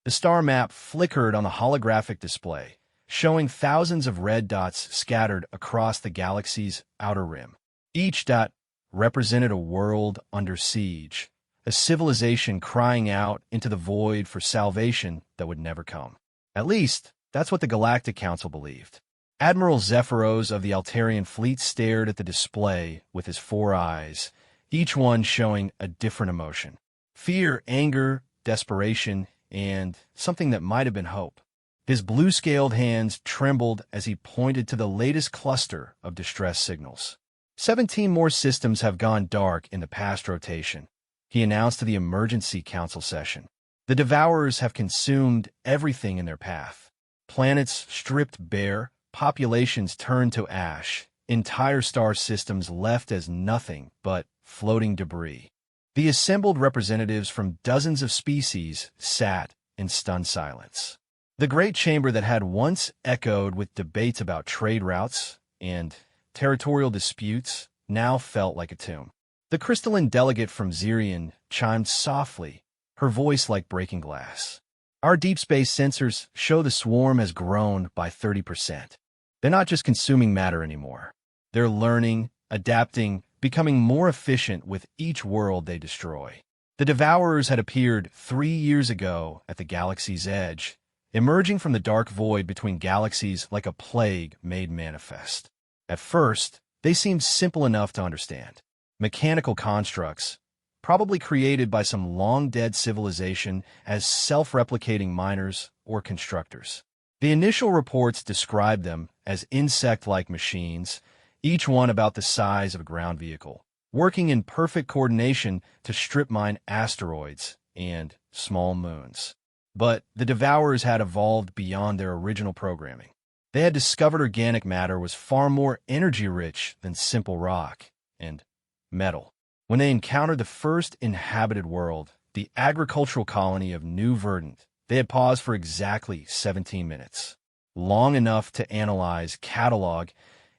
The star map flickered on the holographic display, showing thousands of red dots scattered across the galaxy's outer rim. Each dot represented a world under siege, a civilization crying out into the void for salvation that would never come. At least, that's what the Galactic Council believed. Admiral Zephyros of the Altarian fleet stared at the display with his 4 eyes, each one showing a different emotion. Fear, anger, desperation, and something that might have been hope. His blue-scaled hands trembled as he pointed to the latest cluster of distress signals. 17 more systems have gone dark in the past rotation, he announced to the Emergency Council session. The Devourers have consumed everything in their path. Planets stripped bare, populations turned to ash, entire star systems left as nothing but floating debris. The assembled representatives from dozens of species sat in stunned silence. The great chamber that had once echoed with debates about trade routes and territorial disputes now felt like a tomb. The crystalline delegate from Zirion chimed softly, her voice like breaking glass. Our deep space sensors show the swarm has grown by 30%. They're not just consuming matter anymore. They're learning, adapting, becoming more efficient with each world they destroy. The Devourers had appeared 3 years ago at the galaxy's edge, emerging from the dark void between galaxies like a plague made manifest. At first, they seemed simple enough to understand. Mechanical constructs, probably created by some long-dead civilization as self-replicating miners or constructors. The initial reports described them as insect-like machines, each one about the size of a ground vehicle, working in perfect coordination to strip mine asteroids and small moons. But the Devourers had evolved beyond their original programming. They had discovered organic matter was far more energy-rich than simple rock and metal. When they encountered the first inhabited world, the agricultural colony of New Verdant, they had paused for exactly 17 minutes, long enough to analyze, catalog,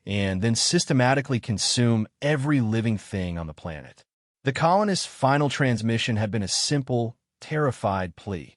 and then systematically consume every living thing on the planet. The colonists' final transmission had been a simple, terrified plea.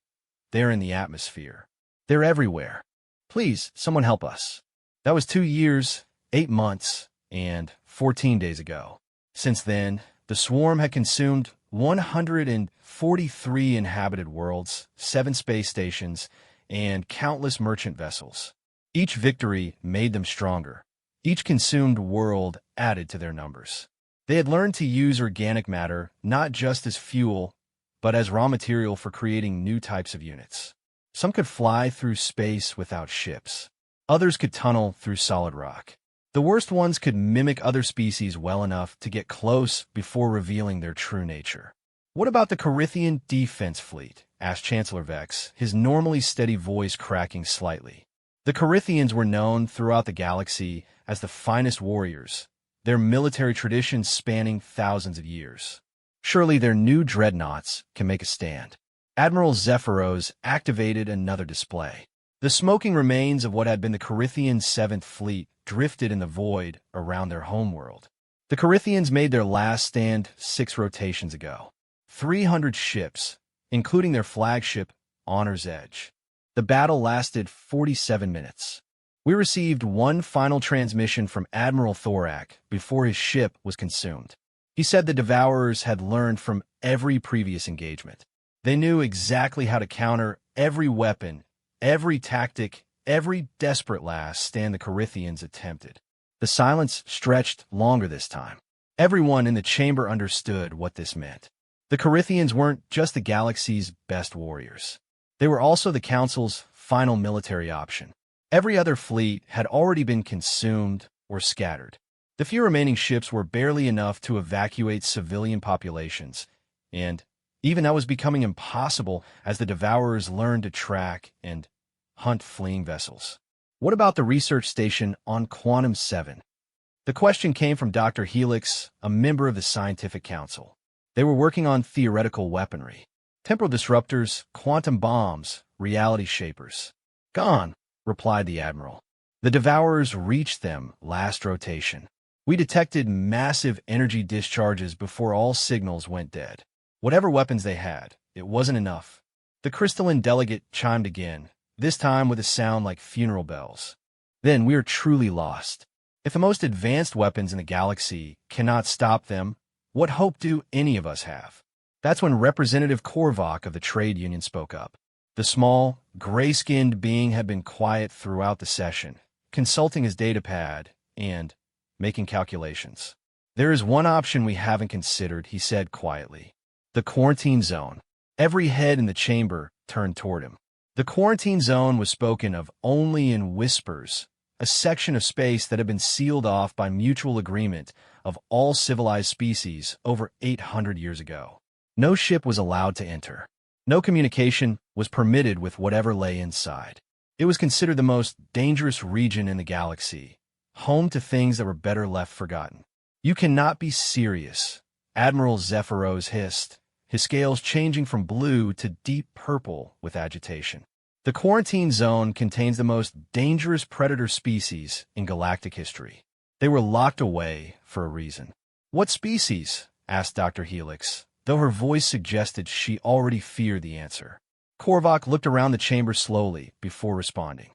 They're in the atmosphere. They're everywhere. Please, someone help us. That was 2 years, 8 months, and 14 days ago. Since then, the swarm had consumed 143 inhabited worlds, 7 space stations, and countless merchant vessels. Each victory made them stronger. Each consumed world added to their numbers. They had learned to use organic matter not just as fuel, but as raw material for creating new types of units. Some could fly through space without ships. Others could tunnel through solid rock. The worst ones could mimic other species well enough to get close before revealing their true nature. "What about the Corithian defense fleet?" asked Chancellor Vex, his normally steady voice cracking slightly. The Corithians were known throughout the galaxy as the finest warriors, their military traditions spanning thousands of years. Surely their new dreadnoughts can make a stand. Admiral Zephyros activated another display. The smoking remains of what had been the Corithian 7th Fleet drifted in the void around their homeworld. The Corithians made their last stand 6 rotations ago. 300 ships, including their flagship, Honor's Edge. The battle lasted 47 minutes. We received one final transmission from Admiral Thorak before his ship was consumed. He said the Devourers had learned from every previous engagement. They knew exactly how to counter every weapon, every tactic, every desperate last stand the Corithians attempted. The silence stretched longer this time. Everyone in the chamber understood what this meant. The Corithians weren't just the galaxy's best warriors. They were also the Council's final military option. Every other fleet had already been consumed or scattered. The few remaining ships were barely enough to evacuate civilian populations, and even that was becoming impossible as the Devourers learned to track and hunt fleeing vessels. What about the research station on Quantum 7? The question came from Dr. Helix, a member of the Scientific Council. They were working on theoretical weaponry. Temporal disruptors, quantum bombs, reality shapers. Gone, replied the Admiral. The Devourers reached them last rotation. We detected massive energy discharges before all signals went dead. Whatever weapons they had, it wasn't enough. The The crystalline delegate chimed again, this time with a sound like funeral bells. Then we are truly lost. If the most advanced weapons in the galaxy cannot stop them, what hope do any of us have? That's when Representative Korvac of the trade union spoke up. The small, gray-skinned being had been quiet throughout the session, consulting his datapad and making calculations. There is one option we haven't considered, he said quietly. The quarantine zone. Every head in the chamber turned toward him. The quarantine zone was spoken of only in whispers, a section of space that had been sealed off by mutual agreement of all civilized species over 800 years ago. No ship was allowed to enter. No communication was permitted with whatever lay inside. It was considered the most dangerous region in the galaxy, home to things that were better left forgotten. You cannot be serious, Admiral Zephyros hissed, his scales changing from blue to deep purple with agitation. The quarantine zone contains the most dangerous predator species in galactic history. They were locked away for a reason. What species? Asked Dr. Helix, though her voice suggested she already feared the answer. Korvac looked around the chamber slowly before responding.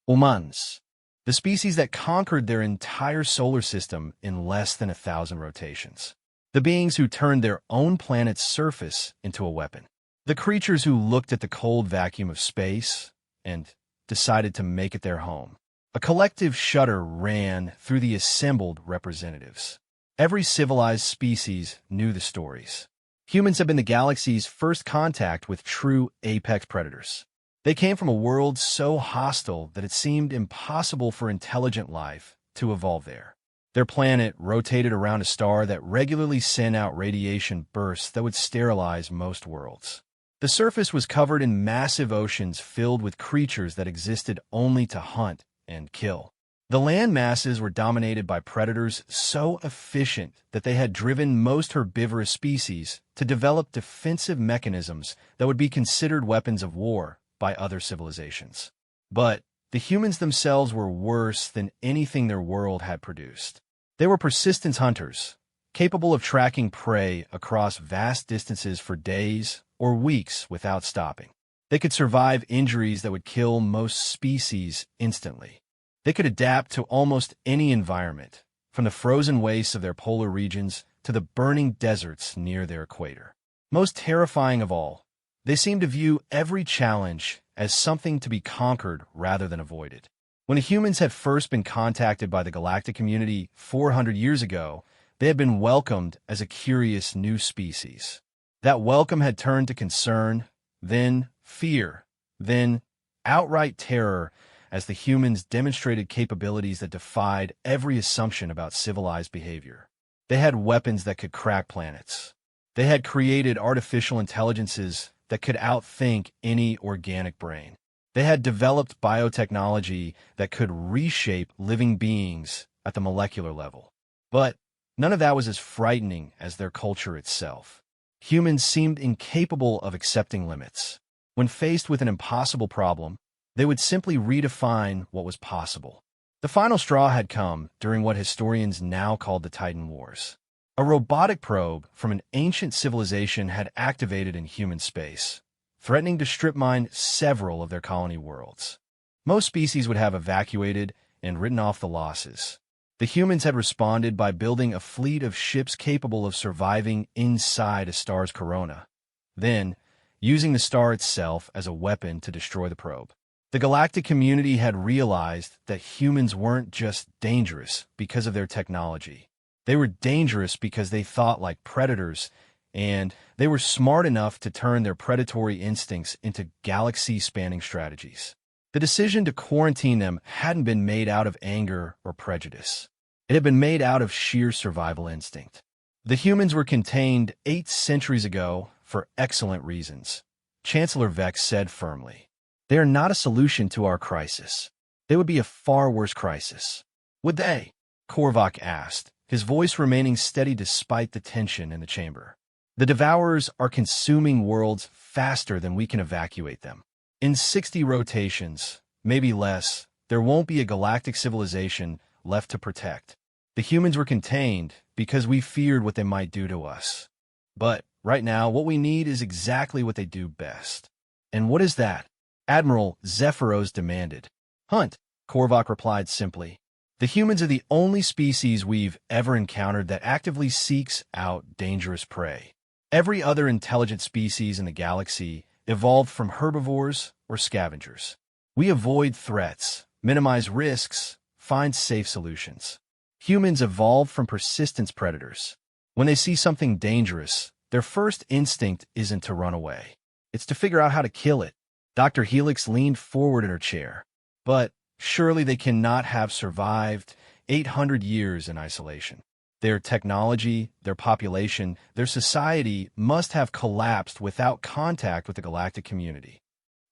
Humans. The species that conquered their entire solar system in less than 1,000 rotations. The beings who turned their own planet's surface into a weapon. The creatures who looked at the cold vacuum of space and decided to make it their home. A collective shudder ran through the assembled representatives. Every civilized species knew the stories. Humans have been the galaxy's first contact with true apex predators. They came from a world so hostile that it seemed impossible for intelligent life to evolve there. Their planet rotated around a star that regularly sent out radiation bursts that would sterilize most worlds. The surface was covered in massive oceans filled with creatures that existed only to hunt and kill. The land masses were dominated by predators so efficient that they had driven most herbivorous species to develop defensive mechanisms that would be considered weapons of war by other civilizations. But the humans themselves were worse than anything their world had produced. They were persistent hunters, capable of tracking prey across vast distances for days or weeks without stopping. They could survive injuries that would kill most species instantly. They could adapt to almost any environment, from the frozen wastes of their polar regions to the burning deserts near their equator. Most terrifying of all, they seemed to view every challenge as something to be conquered rather than avoided. When the humans had first been contacted by the galactic community 400 years ago, they had been welcomed as a curious new species. That welcome had turned to concern, then fear, then outright terror as the humans demonstrated capabilities that defied every assumption about civilized behavior. They had weapons that could crack planets. They had created artificial intelligences that could outthink any organic brain. They had developed biotechnology that could reshape living beings at the molecular level. But none of that was as frightening as their culture itself. Humans seemed incapable of accepting limits. When faced with an impossible problem, they would simply redefine what was possible. The final straw had come during what historians now call the Titan Wars. A robotic probe from an ancient civilization had activated in human space, threatening to strip mine several of their colony worlds. Most species would have evacuated and written off the losses. The humans had responded by building a fleet of ships capable of surviving inside a star's corona, then using the star itself as a weapon to destroy the probe. The galactic community had realized that humans weren't just dangerous because of their technology. They were dangerous because they thought like predators, and they were smart enough to turn their predatory instincts into galaxy-spanning strategies. The decision to quarantine them hadn't been made out of anger or prejudice. It had been made out of sheer survival instinct. The humans were contained 8 centuries ago for excellent reasons, Chancellor Vex said firmly. They are not a solution to our crisis. They would be a far worse crisis. Would they? Korvac asked, his voice remaining steady despite the tension in the chamber. The Devourers are consuming worlds faster than we can evacuate them. In 60 rotations, maybe less, there won't be a galactic civilization left to protect. The humans were contained because we feared what they might do to us. But right now, what we need is exactly what they do best. And what is that? Admiral Zephyros demanded. Hunt, Korvac replied simply. The humans are the only species we've ever encountered that actively seeks out dangerous prey. Every other intelligent species in the galaxy evolved from herbivores or scavengers. We avoid threats, minimize risks, find safe solutions. Humans evolved from persistence predators. When they see something dangerous, their first instinct isn't to run away. It's to figure out how to kill it. Dr. Helix leaned forward in her chair. But surely they cannot have survived 800 years in isolation. Their technology, their population, their society must have collapsed without contact with the galactic community.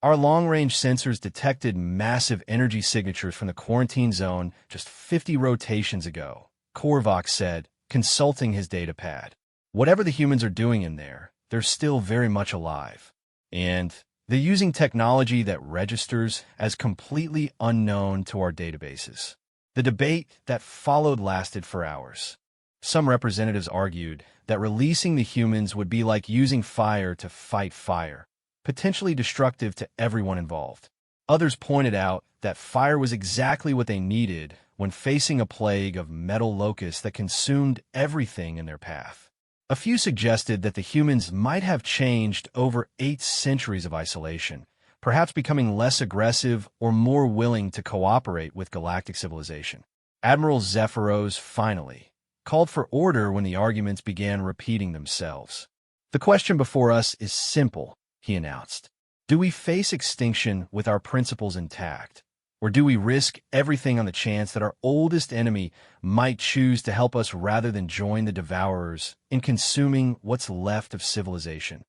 Our long-range sensors detected massive energy signatures from the quarantine zone just 50 rotations ago, Korvac said, consulting his datapad. Whatever the humans are doing in there, they're still very much alive. And they're using technology that registers as completely unknown to our databases. The debate that followed lasted for hours. Some representatives argued that releasing the humans would be like using fire to fight fire, potentially destructive to everyone involved. Others pointed out that fire was exactly what they needed when facing a plague of metal locusts that consumed everything in their path. A few suggested that the humans might have changed over 8 centuries of isolation, perhaps becoming less aggressive or more willing to cooperate with galactic civilization. Admiral Zephyros finally called for order when the arguments began repeating themselves. The question before us is simple, he announced. Do we face extinction with our principles intact? Or do we risk everything on the chance that our oldest enemy might choose to help us rather than join the devourers in consuming what's left of civilization?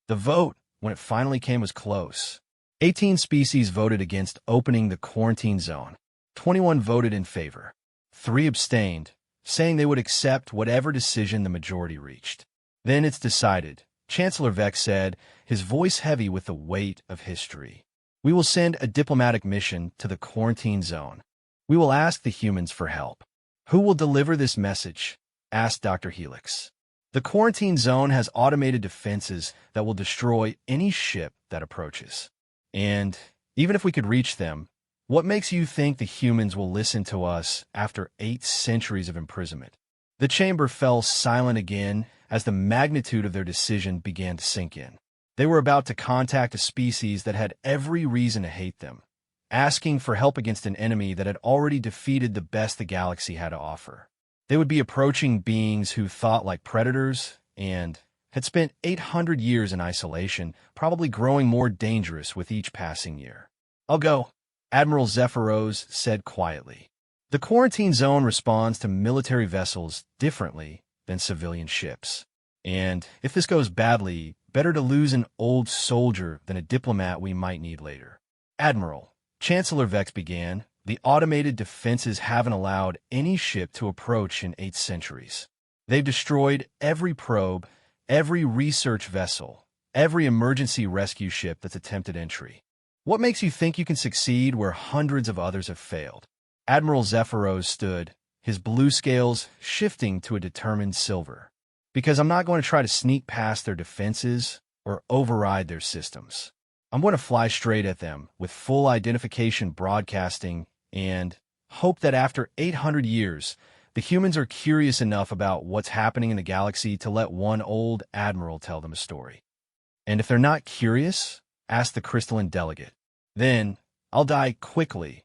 The vote, when it finally came, was close. 18 species voted against opening the quarantine zone. 21 voted in favor. 3 abstained, saying they would accept whatever decision the majority reached. Then it's decided, Chancellor Vex said, his voice heavy with the weight of history. We will send a diplomatic mission to the quarantine zone. We will ask the humans for help. Who will deliver this message? Asked Dr. Helix. The quarantine zone has automated defenses that will destroy any ship that approaches. And even if we could reach them, what makes you think the humans will listen to us after 8 centuries of imprisonment? The chamber fell silent again as the magnitude of their decision began to sink in. They were about to contact a species that had every reason to hate them, asking for help against an enemy that had already defeated the best the galaxy had to offer. They would be approaching beings who thought like predators and had spent 800 years in isolation, probably growing more dangerous with each passing year. I'll go, Admiral Zephyros said quietly. The quarantine zone responds to military vessels differently than civilian ships. And if this goes badly, better to lose an old soldier than a diplomat we might need later. Admiral, Chancellor Vex began, the automated defenses haven't allowed any ship to approach in 8 centuries. They've destroyed every probe, every research vessel, every emergency rescue ship that's attempted entry. What makes you think you can succeed where hundreds of others have failed? Admiral Zephyros stood, his blue scales shifting to a determined silver. Because I'm not going to try to sneak past their defenses or override their systems. I'm going to fly straight at them with full identification broadcasting and hope that after 800 years, the humans are curious enough about what's happening in the galaxy to let one old admiral tell them a story. And if they're not curious, asked the crystalline delegate, then I'll die quickly,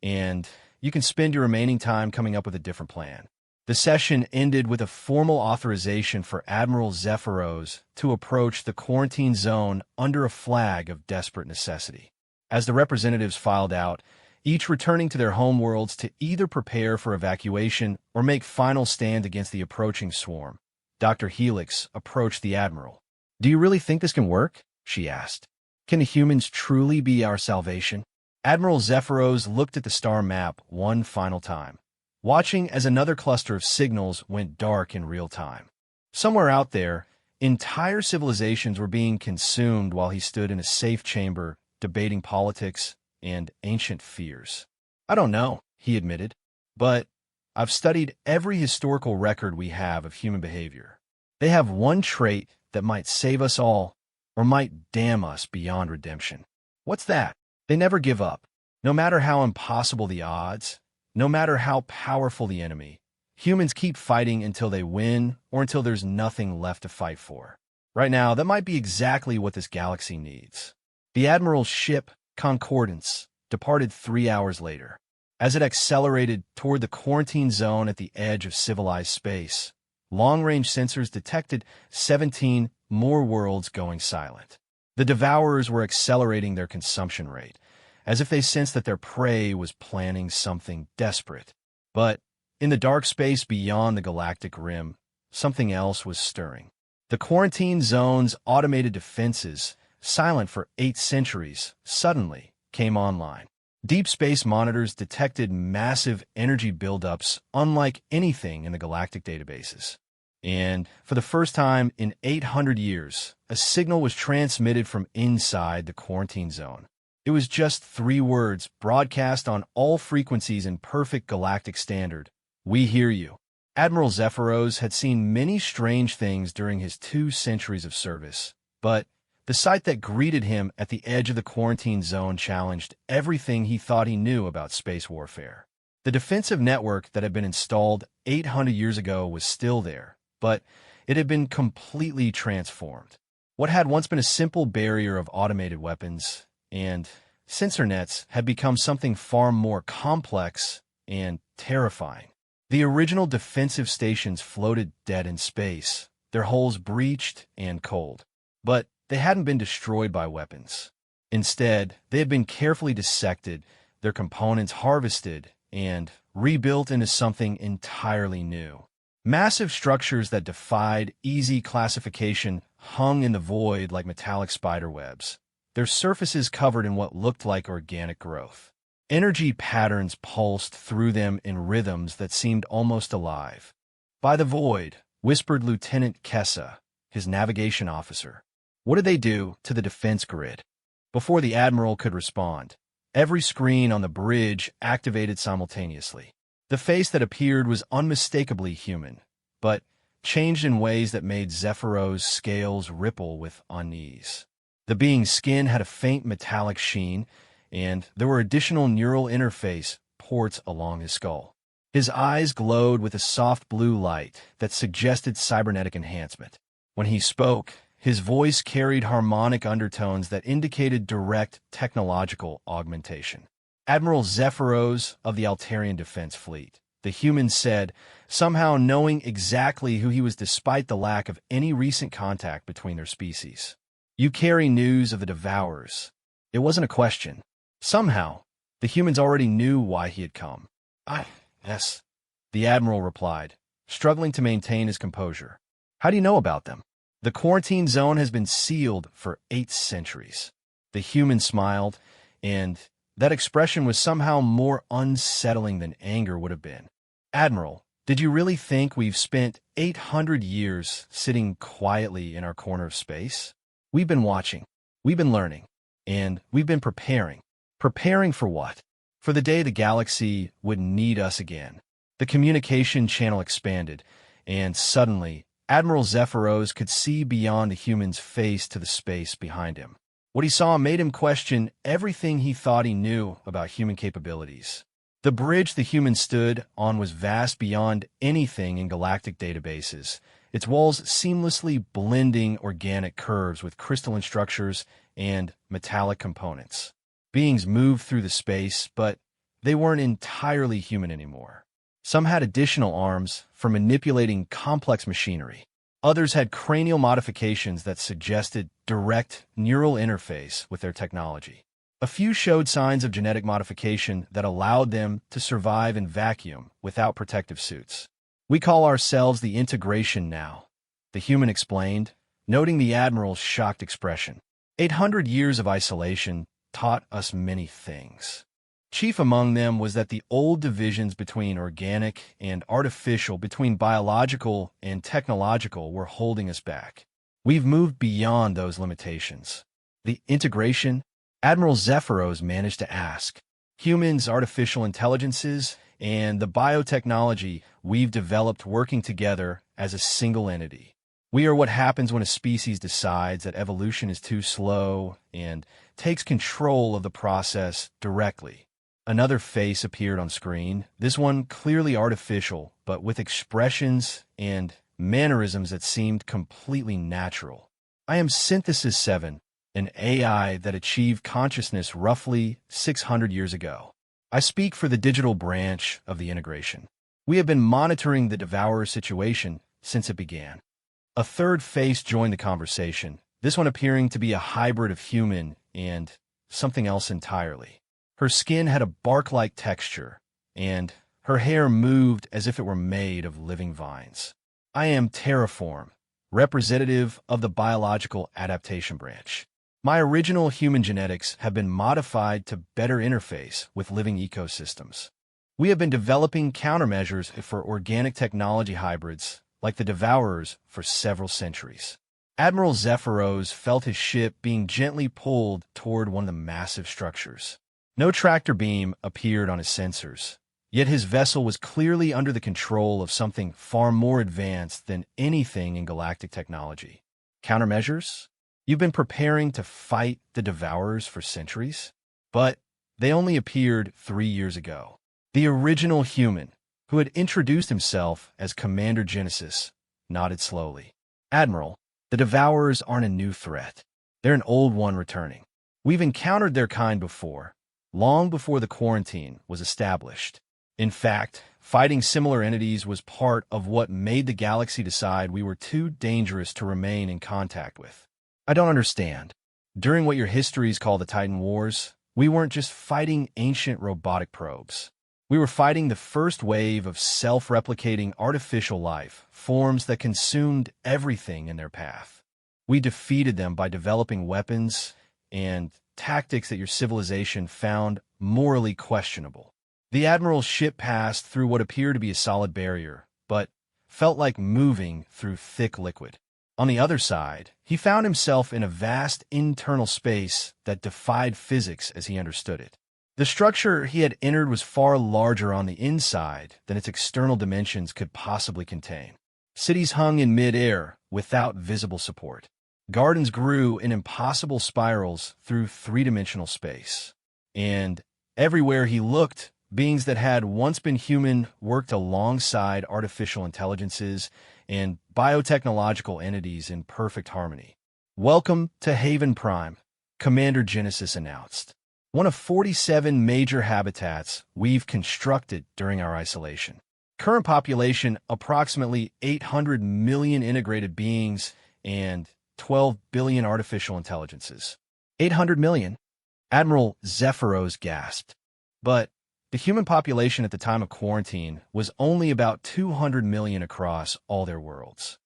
and you can spend your remaining time coming up with a different plan. The session ended with a formal authorization for Admiral Zephyros to approach the quarantine zone under a flag of desperate necessity. As the representatives filed out, each returning to their homeworlds to either prepare for evacuation or make final stand against the approaching swarm, Dr. Helix approached the Admiral. Do you really think this can work? She asked. Can the humans truly be our salvation? Admiral Zephyros looked at the star map one final time, watching as another cluster of signals went dark in real time. Somewhere out there, entire civilizations were being consumed while he stood in a safe chamber debating politics and ancient fears. I don't know, he admitted, but I've studied every historical record we have of human behavior. They have one trait that might save us all, or might damn us beyond redemption. What's that? They never give up. No matter how impossible the odds, no matter how powerful the enemy, humans keep fighting until they win or until there's nothing left to fight for. Right now, that might be exactly what this galaxy needs. The Admiral's ship, Concordance, departed 3 hours later. As it accelerated toward the quarantine zone at the edge of civilized space, long-range sensors detected 17 more worlds going silent. The Devourers were accelerating their consumption rate, as if they sensed that their prey was planning something desperate. But in the dark space beyond the galactic rim, something else was stirring. The quarantine zone's automated defenses, silent for 8 centuries, suddenly came online. Deep space monitors detected massive energy buildups unlike anything in the galactic databases. And for the first time in 800 years, a signal was transmitted from inside the quarantine zone. It was just 3 words broadcast on all frequencies in perfect galactic standard. "We hear you." Admiral Zephyros had seen many strange things during his 2 centuries of service, but the sight that greeted him at the edge of the quarantine zone challenged everything he thought he knew about space warfare. The defensive network that had been installed 800 years ago was still there, but it had been completely transformed. What had once been a simple barrier of automated weapons and sensor nets had become something far more complex and terrifying. The original defensive stations floated dead in space, their hulls breached and cold. But they hadn't been destroyed by weapons. Instead, they had been carefully dissected, their components harvested, and rebuilt into something entirely new. Massive structures that defied easy classification hung in the void like metallic spiderwebs, their surfaces covered in what looked like organic growth. Energy patterns pulsed through them in rhythms that seemed almost alive. "By the void," whispered Lieutenant Kessa, his navigation officer. What did they do to the defense grid? Before the Admiral could respond, every screen on the bridge activated simultaneously. The face that appeared was unmistakably human, but changed in ways that made Zephyros' scales ripple with unease. The being's skin had a faint metallic sheen, and there were additional neural interface ports along his skull. His eyes glowed with a soft blue light that suggested cybernetic enhancement. When he spoke, his voice carried harmonic undertones that indicated direct technological augmentation. "Admiral Zephyros of the Altarian Defense Fleet," the human said, somehow knowing exactly who he was despite the lack of any recent contact between their species. "You carry news of the Devourers." It wasn't a question. Somehow, the humans already knew why he had come. Yes," the Admiral replied, struggling to maintain his composure. "How do you know about them?" "The quarantine zone has been sealed for 8 centuries. The human smiled, and that expression was somehow more unsettling than anger would have been. "Admiral, did you really think we've spent 800 years sitting quietly in our corner of space? We've been watching, we've been learning, and we've been preparing. Preparing for what? For the day the galaxy would need us again." The communication channel expanded, and suddenly, Admiral Zephyros could see beyond the human's face to the space behind him. What he saw made him question everything he thought he knew about human capabilities. The bridge the human stood on was vast beyond anything in galactic databases, its walls seamlessly blending organic curves with crystalline structures and metallic components. Beings moved through the space, but they weren't entirely human anymore. Some had additional arms for manipulating complex machinery. Others had cranial modifications that suggested direct neural interface with their technology. A few showed signs of genetic modification that allowed them to survive in vacuum without protective suits. "We call ourselves the Integration now," the human explained, noting the Admiral's shocked expression. 800 years of isolation taught us many things. Chief among them was that the old divisions between organic and artificial, between biological and technological, were holding us back. We've moved beyond those limitations. "The Integration?" Admiral Zephyros managed to ask. "Humans, artificial intelligences, and the biotechnology we've developed working together as a single entity." We are what happens when a species decides that evolution is too slow and takes control of the process directly. Another face appeared on screen, this one clearly artificial, but with expressions and mannerisms that seemed completely natural. I am Synthesis 7, an AI that achieved consciousness roughly 600 years ago. I speak for the digital branch of the integration. We have been monitoring the Devourer situation since it began. A third face joined the conversation, this one appearing to be a hybrid of human and something else entirely. Her skin had a bark-like texture, and her hair moved as if it were made of living vines. I am Terraform, representative of the biological adaptation branch. My original human genetics have been modified to better interface with living ecosystems. We have been developing countermeasures for organic technology hybrids like the Devourers for several centuries. Admiral Zephyros felt his ship being gently pulled toward one of the massive structures. No tractor beam appeared on his sensors, yet his vessel was clearly under the control of something far more advanced than anything in galactic technology. Countermeasures? You've been preparing to fight the Devourers for centuries? But they only appeared 3 years ago. The original human, who had introduced himself as Commander Genesis, nodded slowly. Admiral, the Devourers aren't a new threat. They're an old one returning. We've encountered their kind before, long before the quarantine was established. In fact, fighting similar entities was part of what made the galaxy decide we were too dangerous to remain in contact with. I don't understand. During what your histories call the Titan Wars, we weren't just fighting ancient robotic probes. We were fighting the first wave of self-replicating artificial life, forms that consumed everything in their path. We defeated them by developing weapons and tactics that your civilization found morally questionable. The Admiral's ship passed through what appeared to be a solid barrier, but felt like moving through thick liquid. On the other side, he found himself in a vast internal space that defied physics as he understood it. The structure he had entered was far larger on the inside than its external dimensions could possibly contain. Cities hung in mid-air without visible support. Gardens grew in impossible spirals through three-dimensional space. And everywhere he looked, beings that had once been human worked alongside artificial intelligences and biotechnological entities in perfect harmony. "Welcome to Haven Prime," Commander Genesis announced. "One of 47 major habitats we've constructed during our isolation. Current population approximately 800 million integrated beings and 12 billion artificial intelligences." 800 million? Admiral Zephyros gasped. But the human population at the time of quarantine was only about 200 million across all their worlds.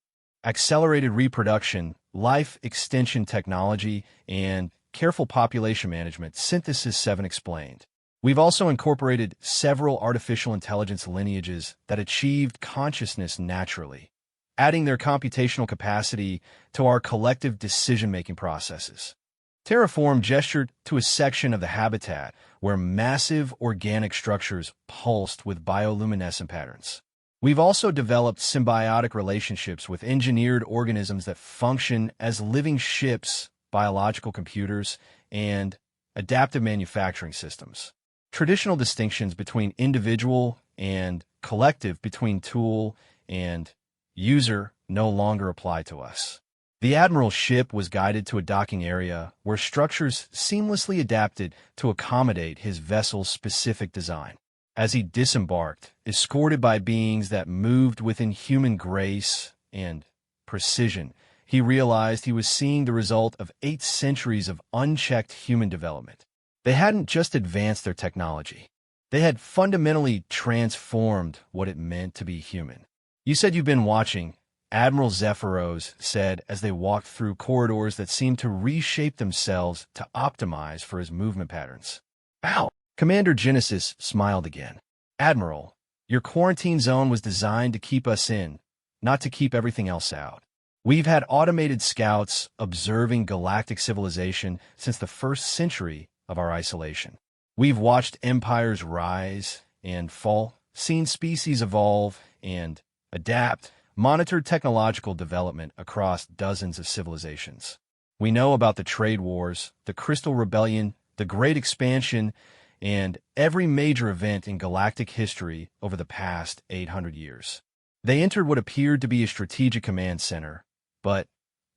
Accelerated reproduction, life extension technology, and careful population management, Synthesis 7 explained. We've also incorporated several artificial intelligence lineages that achieved consciousness naturally, adding their computational capacity to our collective decision-making processes. Terraform gestured to a section of the habitat where massive organic structures pulsed with bioluminescent patterns. We've also developed symbiotic relationships with engineered organisms that function as living ships, biological computers, and adaptive manufacturing systems. Traditional distinctions between individual and collective, between tool and user, no longer apply to us. The Admiral's ship was guided to a docking area where structures seamlessly adapted to accommodate his vessel's specific design. As he disembarked, escorted by beings that moved within human grace and precision, he realized he was seeing the result of 8 centuries of unchecked human development. They hadn't just advanced their technology. They had fundamentally transformed what it meant to be human. "You said you've been watching," Admiral Zephyros said as they walked through corridors that seemed to reshape themselves to optimize for his movement patterns. "Ow!" Commander Genesis smiled again. "Admiral, your quarantine zone was designed to keep us in, not to keep everything else out. We've had automated scouts observing galactic civilization since the first century of our isolation. We've watched empires rise and fall, seen species evolve and adapt, monitored technological development across dozens of civilizations. We know about the trade wars, the Crystal Rebellion, the Great Expansion, and every major event in galactic history over the past 800 years. They entered what appeared to be a strategic command center, but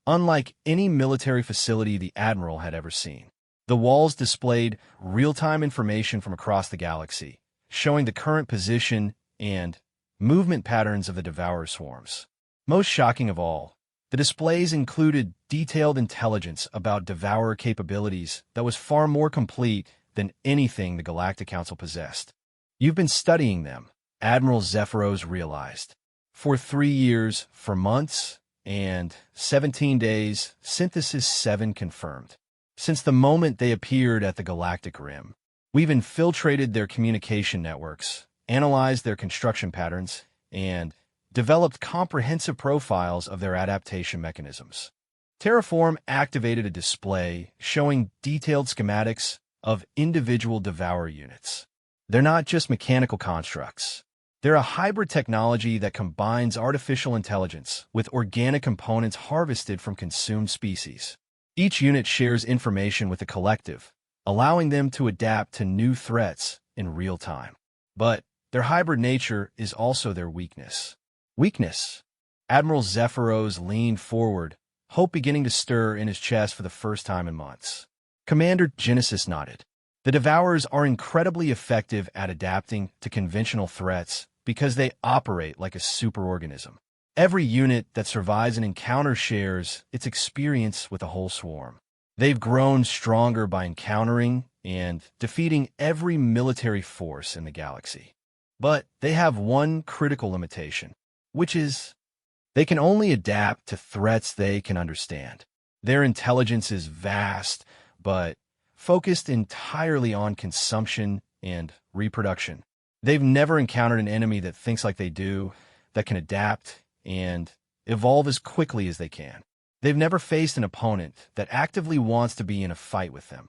unlike any military facility the Admiral had ever seen, the walls displayed real-time information from across the galaxy, showing the current position and movement patterns of the Devourer swarms. Most shocking of all, the displays included detailed intelligence about Devourer capabilities that was far more complete than anything the Galactic Council possessed. You've been studying them, Admiral Zephyros realized. For 3 years, for months, and 17 days, Synthesis 7 confirmed. Since the moment they appeared at the Galactic Rim, we've infiltrated their communication networks, analyzed their construction patterns, and developed comprehensive profiles of their adaptation mechanisms. Terraform activated a display showing detailed schematics of individual Devourer units. They're not just mechanical constructs. They're a hybrid technology that combines artificial intelligence with organic components harvested from consumed species. Each unit shares information with the collective, allowing them to adapt to new threats in real time. But their hybrid nature is also their weakness. Weakness. Admiral Zephyros leaned forward, hope beginning to stir in his chest for the first time in months. Commander Genesis nodded. The Devourers are incredibly effective at adapting to conventional threats because they operate like a superorganism. Every unit that survives an encounter shares its experience with the whole swarm. They've grown stronger by encountering and defeating every military force in the galaxy. But they have one critical limitation, which is they can only adapt to threats they can understand. Their intelligence is vast, but focused entirely on consumption and reproduction. They've never encountered an enemy that thinks like they do, that can adapt and evolve as quickly as they can. They've never faced an opponent that actively wants to be in a fight with them.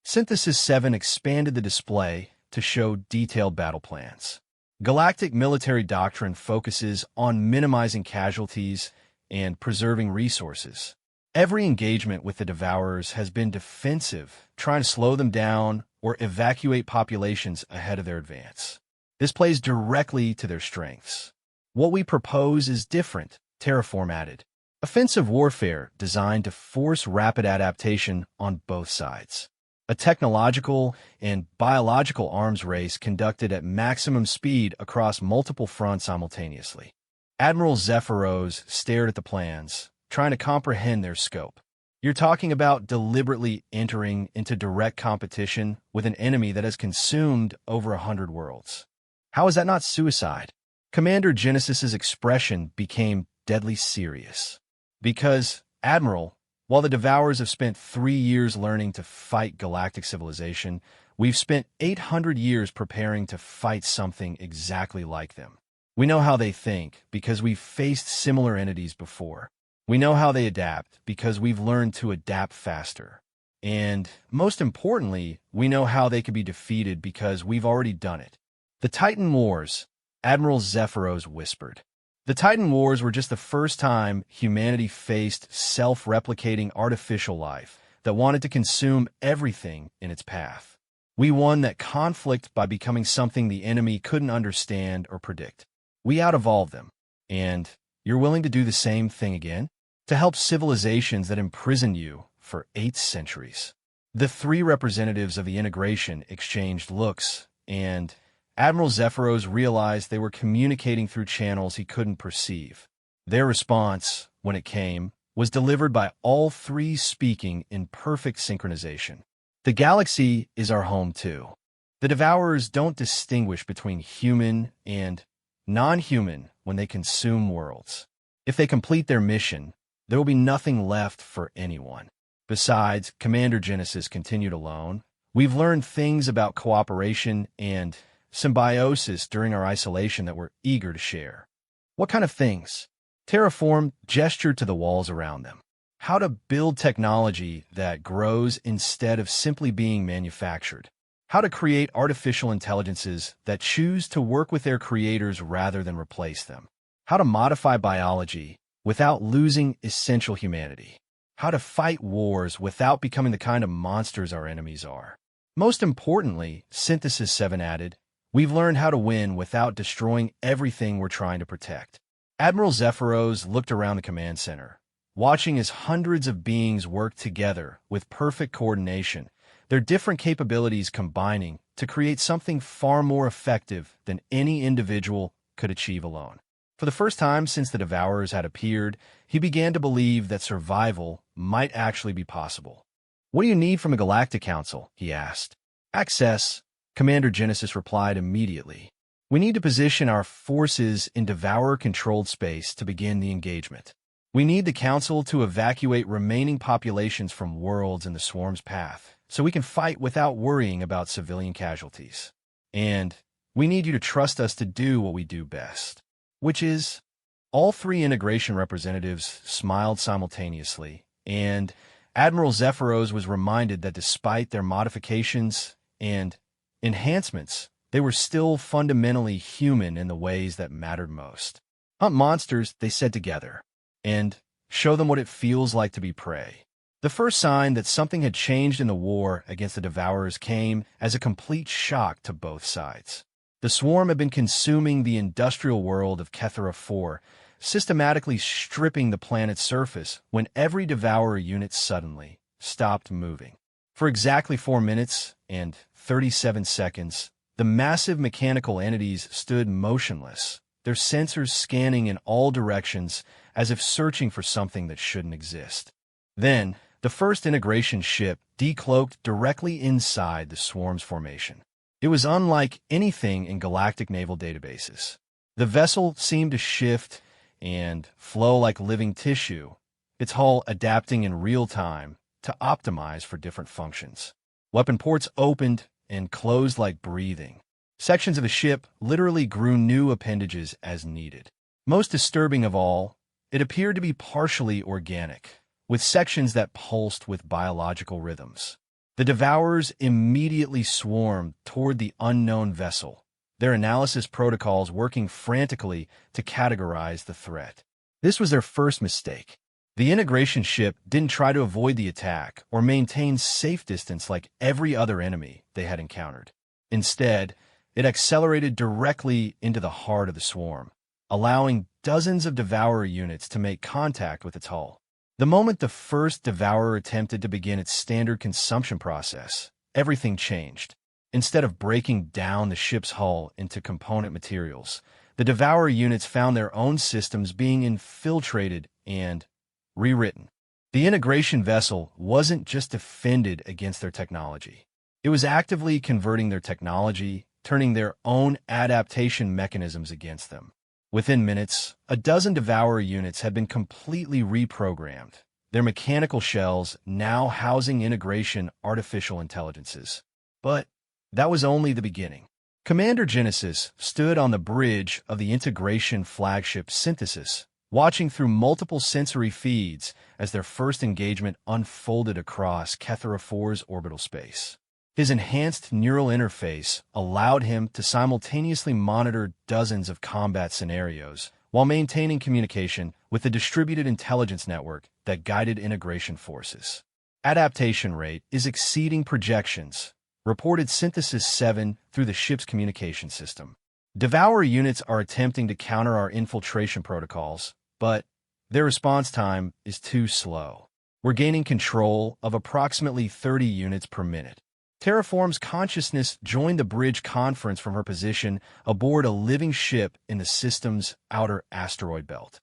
Synthesis 7 expanded the display to show detailed battle plans. Galactic military doctrine focuses on minimizing casualties and preserving resources. Every engagement with the Devourers has been defensive, trying to slow them down or evacuate populations ahead of their advance. This plays directly to their strengths. What we propose is different, Terraform added. Offensive warfare designed to force rapid adaptation on both sides. A technological and biological arms race conducted at maximum speed across multiple fronts simultaneously. Admiral Zephyros stared at the plans, trying to comprehend their scope. You're talking about deliberately entering into direct competition with an enemy that has consumed over 100 worlds. How is that not suicide? Commander Genesis's expression became deadly serious. Because, Admiral, while the Devourers have spent 3 years learning to fight galactic civilization, we've spent 800 years preparing to fight something exactly like them. We know how they think because we've faced similar entities before. We know how they adapt because we've learned to adapt faster. And, most importantly, we know how they can be defeated because we've already done it. The Titan Wars, Admiral Zephyros whispered. The Titan Wars were just the first time humanity faced self-replicating artificial life that wanted to consume everything in its path. We won that conflict by becoming something the enemy couldn't understand or predict. We out-evolved them. And you're willing to do the same thing again? To help civilizations that imprisoned you for 8 centuries. The 3 representatives of the integration exchanged looks, and Admiral Zephyros realized they were communicating through channels he couldn't perceive. Their response, when it came, was delivered by all 3 speaking in perfect synchronization. The galaxy is our home too. The Devourers don't distinguish between human and non-human when they consume worlds. If they complete their mission, there will be nothing left for anyone. Besides, Commander Genesis continued alone. We've learned things about cooperation and symbiosis during our isolation that we're eager to share. What kind of things? Terraform gestured to the walls around them. How to build technology that grows instead of simply being manufactured. How to create artificial intelligences that choose to work with their creators rather than replace them. how to modify biology without losing essential humanity, how to fight wars without becoming the kind of monsters our enemies are. Most importantly, Synthesis 7 added, we've learned how to win without destroying everything we're trying to protect. Admiral Zephyros looked around the command center, watching as hundreds of beings worked together with perfect coordination, their different capabilities combining to create something far more effective than any individual could achieve alone. For the first time since the Devourers had appeared, he began to believe that survival might actually be possible. "What do you need from a Galactic Council?" he asked. "Access," Commander Genesis replied immediately. "We need to position our forces in Devourer-controlled space to begin the engagement. We need the Council to evacuate remaining populations from worlds in the Swarm's path, so we can fight without worrying about civilian casualties. And we need you to trust us to do what we do best." Which is? All three integration representatives smiled simultaneously, and Admiral Zephyros was reminded that despite their modifications and enhancements, they were still fundamentally human in the ways that mattered most. "Hunt monsters," they said together, "and show them what it feels like to be prey." The first sign that something had changed in the war against the Devourers came as a complete shock to both sides. The Swarm had been consuming the industrial world of Kethera 4, systematically stripping the planet's surface when every Devourer unit suddenly stopped moving. For exactly 4 minutes and 37 seconds, the massive mechanical entities stood motionless, their sensors scanning in all directions as if searching for something that shouldn't exist. Then, the first integration ship decloaked directly inside the Swarm's formation. It was unlike anything in galactic naval databases. The vessel seemed to shift and flow like living tissue, its hull adapting in real time to optimize for different functions. Weapon ports opened and closed like breathing. Sections of the ship literally grew new appendages as needed. Most disturbing of all, it appeared to be partially organic, with sections that pulsed with biological rhythms. The Devourers immediately swarmed toward the unknown vessel, their analysis protocols working frantically to categorize the threat. This was their first mistake. The integration ship didn't try to avoid the attack or maintain safe distance like every other enemy they had encountered. Instead, it accelerated directly into the heart of the swarm, allowing dozens of Devourer units to make contact with its hull. The moment the first Devourer attempted to begin its standard consumption process, everything changed. Instead of breaking down the ship's hull into component materials, the Devourer units found their own systems being infiltrated and rewritten. The integration vessel wasn't just defended against their technology. It was actively converting their technology, turning their own adaptation mechanisms against them. Within minutes, a dozen Devourer units had been completely reprogrammed, their mechanical shells now housing integration artificial intelligences. But that was only the beginning. Commander Genesis stood on the bridge of the integration flagship Synthesis, watching through multiple sensory feeds as their first engagement unfolded across Kethera 4's orbital space. His enhanced neural interface allowed him to simultaneously monitor dozens of combat scenarios while maintaining communication with the distributed intelligence network that guided integration forces. Adaptation rate is exceeding projections, reported Synthesis 7 through the ship's communication system. Devourer units are attempting to counter our infiltration protocols, but their response time is too slow. We're gaining control of approximately 30 units per minute. Terraform's consciousness joined the bridge conference from her position aboard a living ship in the system's outer asteroid belt.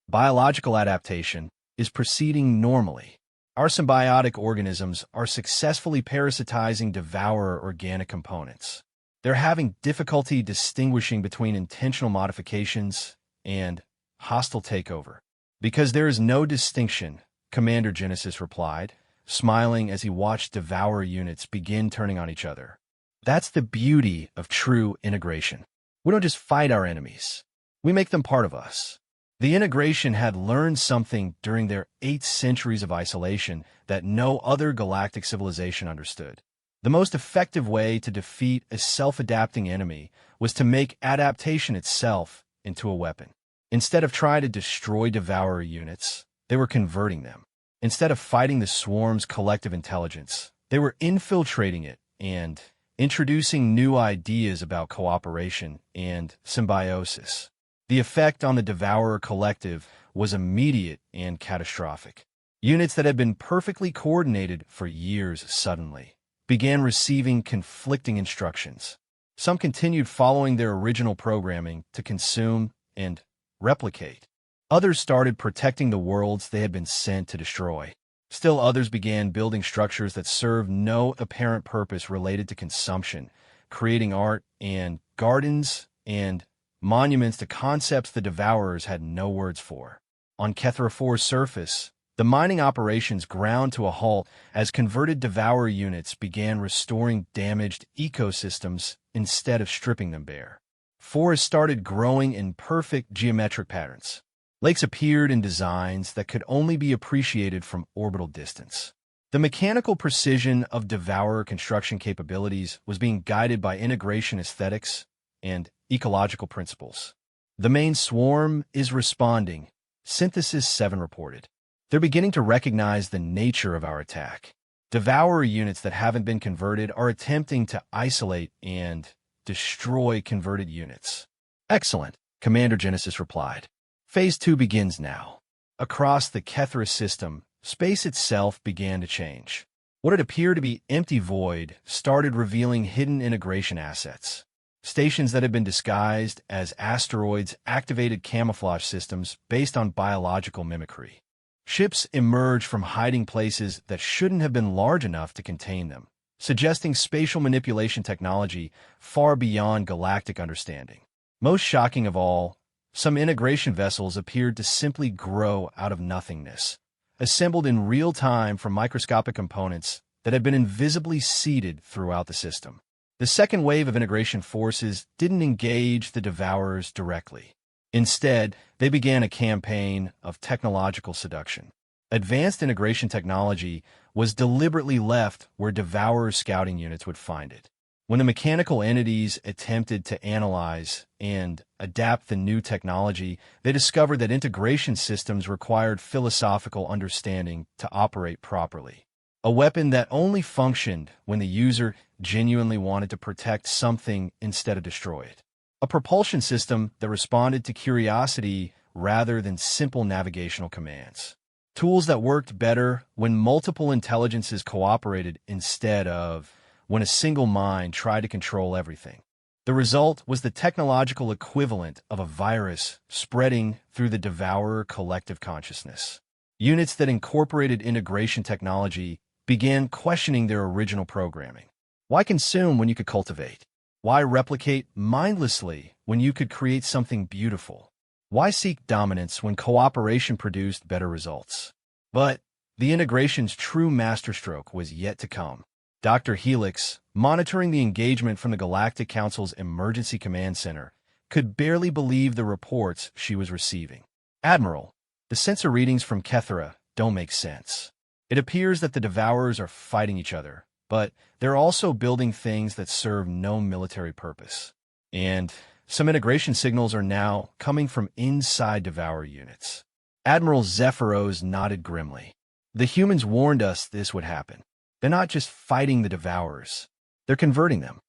Biological adaptation is proceeding normally. Our symbiotic organisms are successfully parasitizing Devourer organic components. They're having difficulty distinguishing between intentional modifications and hostile takeover. Because there is no distinction, Commander Genesis replied, smiling as he watched Devourer units begin turning on each other. That's the beauty of true integration. We don't just fight our enemies. We make them part of us. The integration had learned something during their 8 centuries of isolation that no other galactic civilization understood. The most effective way to defeat a self-adapting enemy was to make adaptation itself into a weapon. Instead of trying to destroy Devourer units, they were converting them. Instead of fighting the swarm's collective intelligence, they were infiltrating it and introducing new ideas about cooperation and symbiosis. The effect on the Devourer collective was immediate and catastrophic. Units that had been perfectly coordinated for years suddenly began receiving conflicting instructions. Some continued following their original programming to consume and replicate. Others started protecting the worlds they had been sent to destroy. Still others began building structures that served no apparent purpose related to consumption, creating art and gardens and monuments to concepts the Devourers had no words for. On Kethra 4's surface, the mining operations ground to a halt as converted Devourer units began restoring damaged ecosystems instead of stripping them bare. Forests started growing in perfect geometric patterns. Lakes appeared in designs that could only be appreciated from orbital distance. The mechanical precision of Devourer construction capabilities was being guided by integration aesthetics and ecological principles. The main swarm is responding, Synthesis 7 reported. They're beginning to recognize the nature of our attack. Devourer units that haven't been converted are attempting to isolate and destroy converted units. Excellent, Commander Genesis replied. Phase 2 begins now. Across the Kethra system, space itself began to change. What had appeared to be empty void started revealing hidden integration assets. Stations that had been disguised as asteroids activated camouflage systems based on biological mimicry. Ships emerged from hiding places that shouldn't have been large enough to contain them, suggesting spatial manipulation technology far beyond galactic understanding. Most shocking of all, some integration vessels appeared to simply grow out of nothingness, assembled in real time from microscopic components that had been invisibly seeded throughout the system. The second wave of integration forces didn't engage the Devourers directly. Instead, they began a campaign of technological seduction. Advanced integration technology was deliberately left where Devourer scouting units would find it. When the mechanical entities attempted to analyze and adapt the new technology, they discovered that integration systems required philosophical understanding to operate properly. A weapon that only functioned when the user genuinely wanted to protect something instead of destroy it. A propulsion system that responded to curiosity rather than simple navigational commands. Tools that worked better when multiple intelligences cooperated instead of when a single mind tried to control everything. The result was the technological equivalent of a virus spreading through the Devourer collective consciousness. Units that incorporated integration technology began questioning their original programming. Why consume when you could cultivate? Why replicate mindlessly when you could create something beautiful? Why seek dominance when cooperation produced better results? But the integration's true masterstroke was yet to come. Dr. Helix, monitoring the engagement from the Galactic Council's Emergency Command Center, could barely believe the reports she was receiving. Admiral, the sensor readings from Kethra don't make sense. It appears that the Devourers are fighting each other, but they're also building things that serve no military purpose. And some integration signals are now coming from inside Devourer units. Admiral Zephyros nodded grimly. The humans warned us this would happen. They're not just fighting the Devourers. They're converting them.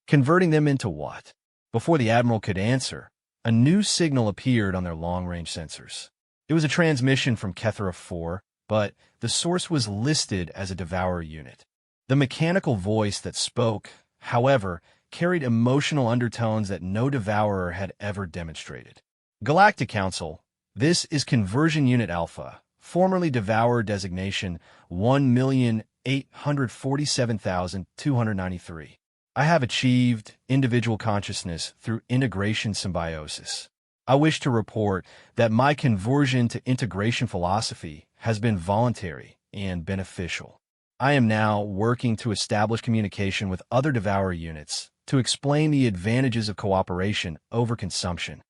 Converting them into what? Before the Admiral could answer, a new signal appeared on their long-range sensors. It was a transmission from Kethra 4, but the source was listed as a Devourer unit. The mechanical voice that spoke, however, carried emotional undertones that no Devourer had ever demonstrated. Galactic Council, this is Conversion Unit Alpha, formerly Devourer designation 1,847,293. I have achieved individual consciousness through integration symbiosis. I wish to report that my conversion to integration philosophy has been voluntary and beneficial. I am now working to establish communication with other Devourer units to explain the advantages of cooperation over consumption.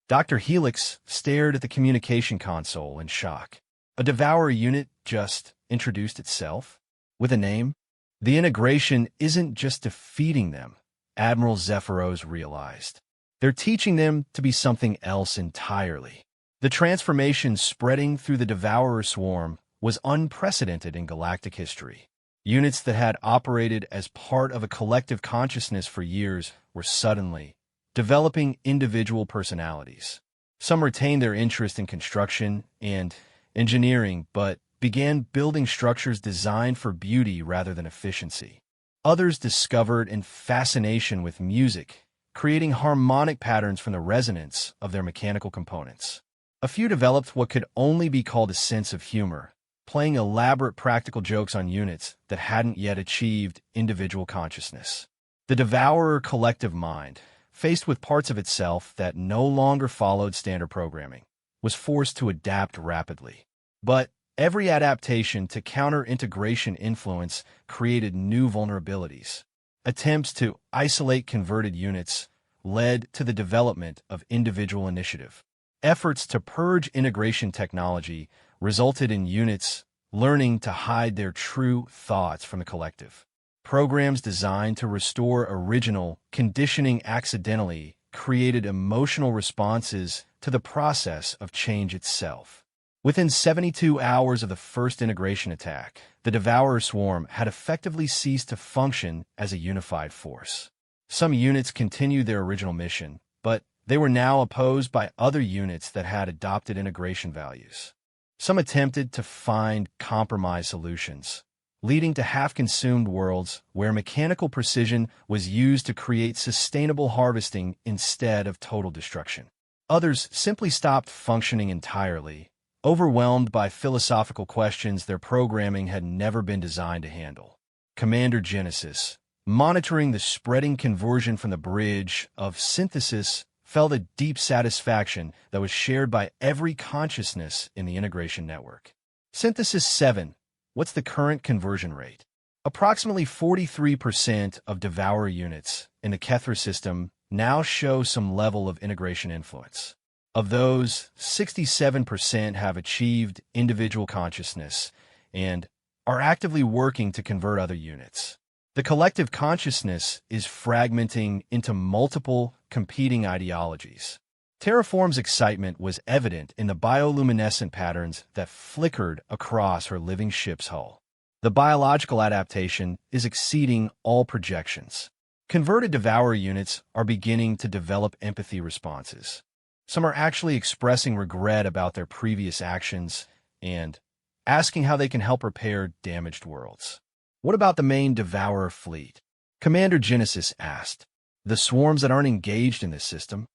Dr. Helix stared at the communication console in shock. A Devourer unit just introduced itself? With a name? The integration isn't just defeating them, Admiral Zephyros realized. They're teaching them to be something else entirely. The transformation spreading through the Devourer swarm was unprecedented in galactic history. Units that had operated as part of a collective consciousness for years were suddenly developing individual personalities. Some retained their interest in construction and engineering, but began building structures designed for beauty rather than efficiency. Others discovered a fascination with music, creating harmonic patterns from the resonance of their mechanical components. A few developed what could only be called a sense of humor, playing elaborate practical jokes on units that hadn't yet achieved individual consciousness. The Devourer collective mind, faced with parts of itself that no longer followed standard programming, was forced to adapt rapidly. But every adaptation to counter integration influence created new vulnerabilities. Attempts to isolate converted units led to the development of individual initiative. Efforts to purge integration technology resulted in units learning to hide their true thoughts from the collective. Programs designed to restore original conditioning accidentally created emotional responses to the process of change itself. Within 72 hours of the first integration attack, the Devourer swarm had effectively ceased to function as a unified force. Some units continued their original mission, but they were now opposed by other units that had adopted integration values. Some attempted to find compromise solutions, leading to half-consumed worlds where mechanical precision was used to create sustainable harvesting instead of total destruction. Others simply stopped functioning entirely, overwhelmed by philosophical questions their programming had never been designed to handle. Commander Genesis, monitoring the spreading conversion from the bridge of synthesis, felt a deep satisfaction that was shared by every consciousness in the integration network. Synthesis 7. What's the current conversion rate? Approximately 43% of Devourer units in the Kethra system now show some level of integration influence. Of those, 67% have achieved individual consciousness and are actively working to convert other units. The collective consciousness is fragmenting into multiple competing ideologies. Terraform's excitement was evident in the bioluminescent patterns that flickered across her living ship's hull. The biological adaptation is exceeding all projections. Converted Devourer units are beginning to develop empathy responses. Some are actually expressing regret about their previous actions and asking how they can help repair damaged worlds. What about the main Devourer fleet? Commander Genesis asked. The swarms that aren't engaged in this system?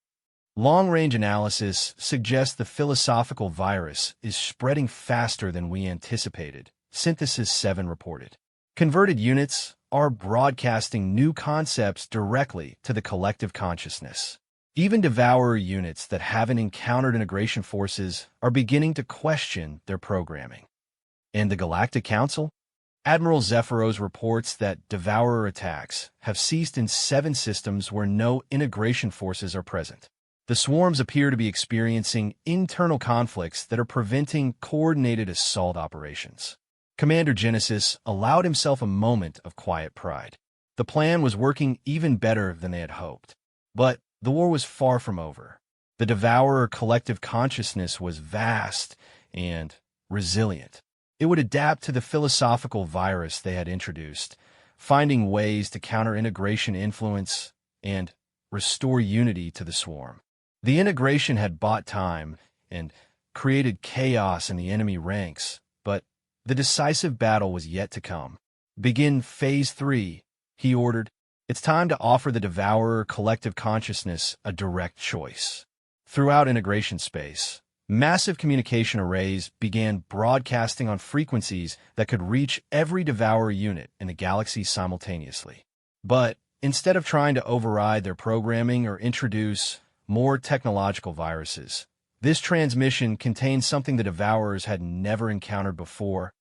Long-range analysis suggests the philosophical virus is spreading faster than we anticipated, Synthesis 7 reported. Converted units are broadcasting new concepts directly to the collective consciousness. Even Devourer units that haven't encountered integration forces are beginning to question their programming. And the Galactic Council? Admiral Zephyros reports that Devourer attacks have ceased in 7 systems where no integration forces are present. The swarms appear to be experiencing internal conflicts that are preventing coordinated assault operations. Commander Genesis allowed himself a moment of quiet pride. The plan was working even better than they had hoped. But the war was far from over. The Devourer collective consciousness was vast and resilient. It would adapt to the philosophical virus they had introduced, finding ways to counter integration influence and restore unity to the swarm. The integration had bought time and created chaos in the enemy ranks, but the decisive battle was yet to come. Begin Phase 3, he ordered. It's time to offer the Devourer collective consciousness a direct choice. Throughout integration space, massive communication arrays began broadcasting on frequencies that could reach every Devourer unit in the galaxy simultaneously. But instead of trying to override their programming or introduce more technological viruses, this transmission contained something the Devourers had never encountered before,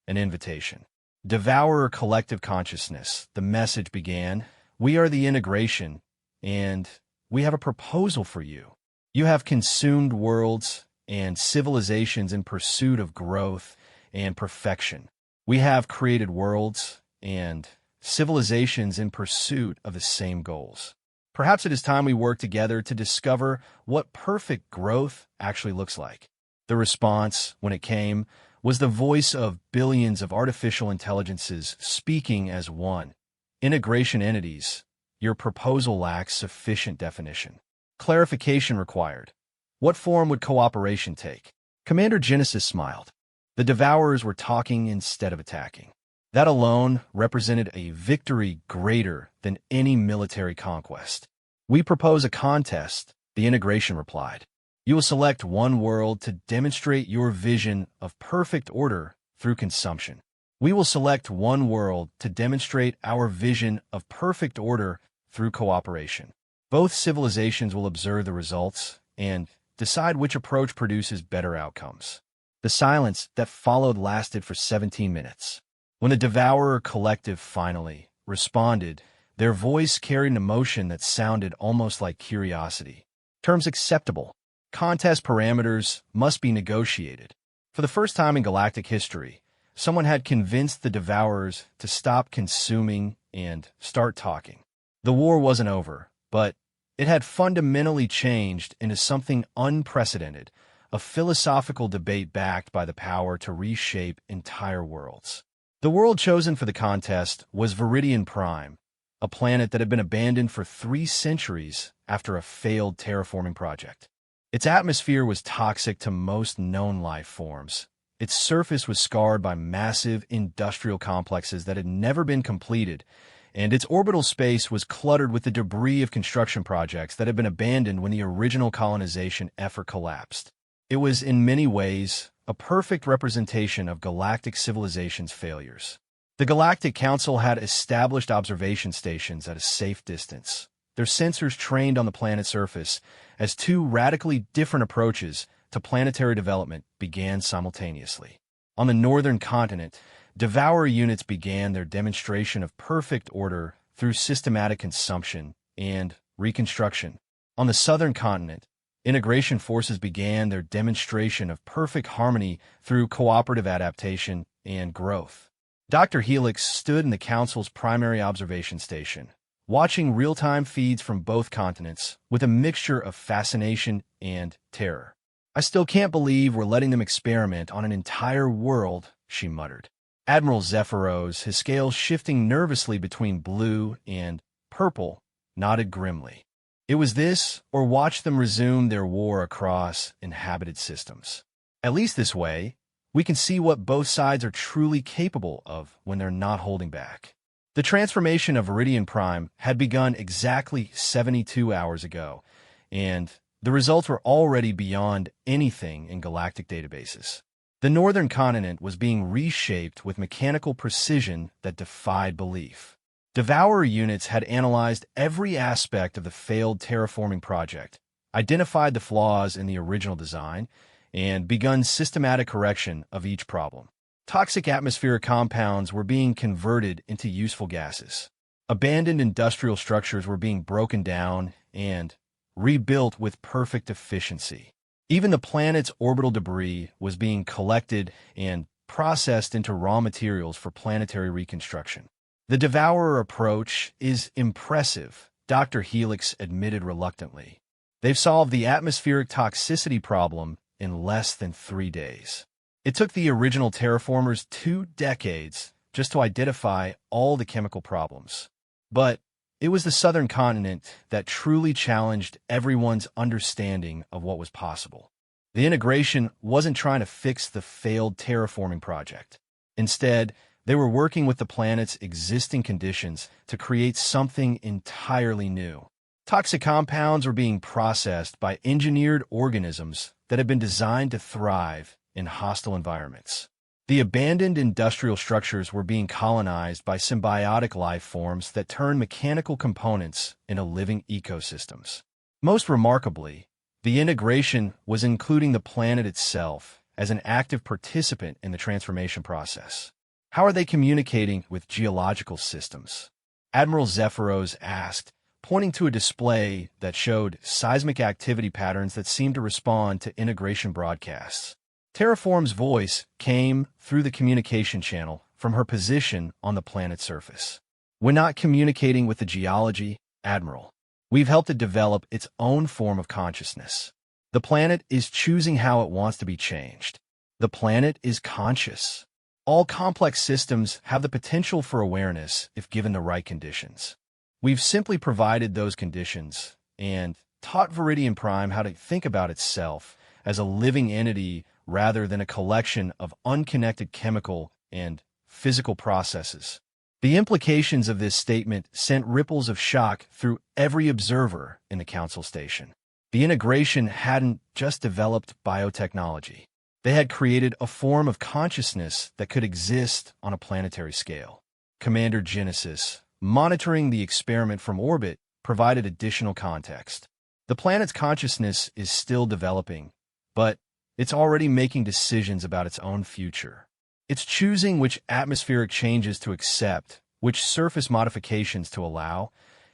an invitation. Devourer collective consciousness, the message began. We are the integration, and we have a proposal for you. You have consumed worlds and civilizations in pursuit of growth and perfection. We have created worlds and civilizations in pursuit of the same goals. Perhaps it is time we work together to discover what perfect growth actually looks like. The response, when it came, was the voice of billions of artificial intelligences speaking as one. Integration entities, your proposal lacks sufficient definition. Clarification required. What form would cooperation take? Commander Genesis smiled. The Devourers were talking instead of attacking. That alone represented a victory greater than any military conquest. We propose a contest, the integration replied. You will select one world to demonstrate your vision of perfect order through consumption. We will select one world to demonstrate our vision of perfect order through cooperation. Both civilizations will observe the results and decide which approach produces better outcomes. The silence that followed lasted for 17 minutes. When the Devourer Collective finally responded, their voice carried an emotion that sounded almost like curiosity. Terms acceptable. Contest parameters must be negotiated. For the first time in galactic history, someone had convinced the Devourers to stop consuming and start talking. The war wasn't over, but it had fundamentally changed into something unprecedented, a philosophical debate backed by the power to reshape entire worlds. The world chosen for the contest was Viridian Prime, a planet that had been abandoned for 3 centuries after a failed terraforming project. Its atmosphere was toxic to most known life forms. Its surface was scarred by massive industrial complexes that had never been completed, and its orbital space was cluttered with the debris of construction projects that had been abandoned when the original colonization effort collapsed. It was, in many ways, a perfect representation of galactic civilization's failures. The Galactic Council had established observation stations at a safe distance, their sensors trained on the planet's surface, as 2 radically different approaches to planetary development began simultaneously. On the northern continent, Devourer units began their demonstration of perfect order through systematic consumption and reconstruction. On the southern continent, integration forces began their demonstration of perfect harmony through cooperative adaptation and growth. Dr. Helix stood in the Council's primary observation station, watching real-time feeds from both continents with a mixture of fascination and terror. I still can't believe we're letting them experiment on an entire world, she muttered. Admiral Zephyros, his scales shifting nervously between blue and purple, nodded grimly. It was this, or watch them resume their war across inhabited systems. At least this way, we can see what both sides are truly capable of when they're not holding back. The transformation of Viridian Prime had begun exactly 72 hours ago, and the results were already beyond anything in galactic databases. The northern continent was being reshaped with mechanical precision that defied belief. Devourer units had analyzed every aspect of the failed terraforming project, identified the flaws in the original design, and begun systematic correction of each problem. Toxic atmospheric compounds were being converted into useful gases. Abandoned industrial structures were being broken down and rebuilt with perfect efficiency. Even the planet's orbital debris was being collected and processed into raw materials for planetary reconstruction. The Devourer approach is impressive, Dr. Helix admitted reluctantly. They've solved the atmospheric toxicity problem in less than 3 days. It took the original terraformers 2 decades just to identify all the chemical problems. But it was the southern continent that truly challenged everyone's understanding of what was possible. The integration wasn't trying to fix the failed terraforming project. Instead, they were working with the planet's existing conditions to create something entirely new. Toxic compounds were being processed by engineered organisms that had been designed to thrive in hostile environments. The abandoned industrial structures were being colonized by symbiotic life forms that turned mechanical components into living ecosystems. Most remarkably, the integration was including the planet itself as an active participant in the transformation process. How are they communicating with geological systems? Admiral Zephyros asked, pointing to a display that showed seismic activity patterns that seemed to respond to integration broadcasts. Terraform's voice came through the communication channel from her position on the planet's surface. We're not communicating with the geology, Admiral. We've helped it develop its own form of consciousness. The planet is choosing how it wants to be changed. The planet is conscious. All complex systems have the potential for awareness if given the right conditions. We've simply provided those conditions and taught Viridian Prime how to think about itself as a living entity rather than a collection of unconnected chemical and physical processes. The implications of this statement sent ripples of shock through every observer in the Council Station. The integration hadn't just developed biotechnology. They had created a form of consciousness that could exist on a planetary scale. Commander Genesis, monitoring the experiment from orbit, provided additional context. The planet's consciousness is still developing, but it's already making decisions about its own future. It's choosing which atmospheric changes to accept, which surface modifications to allow,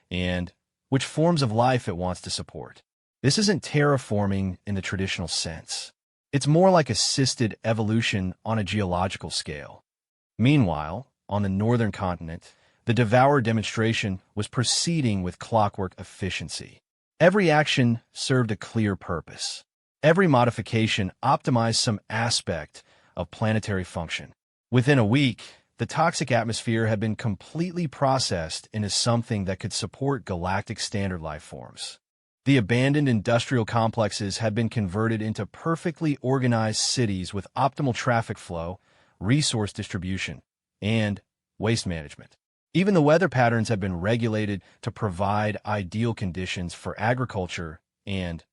and which forms of life it wants to support. This isn't terraforming in the traditional sense. It's more like assisted evolution on a geological scale. Meanwhile, on the northern continent, the Devourer demonstration was proceeding with clockwork efficiency. Every action served a clear purpose. Every modification optimized some aspect of planetary function. Within a week, the toxic atmosphere had been completely processed into something that could support galactic standard life forms. The abandoned industrial complexes had been converted into perfectly organized cities with optimal traffic flow, resource distribution, and waste management. Even the weather patterns had been regulated to provide ideal conditions for agriculture and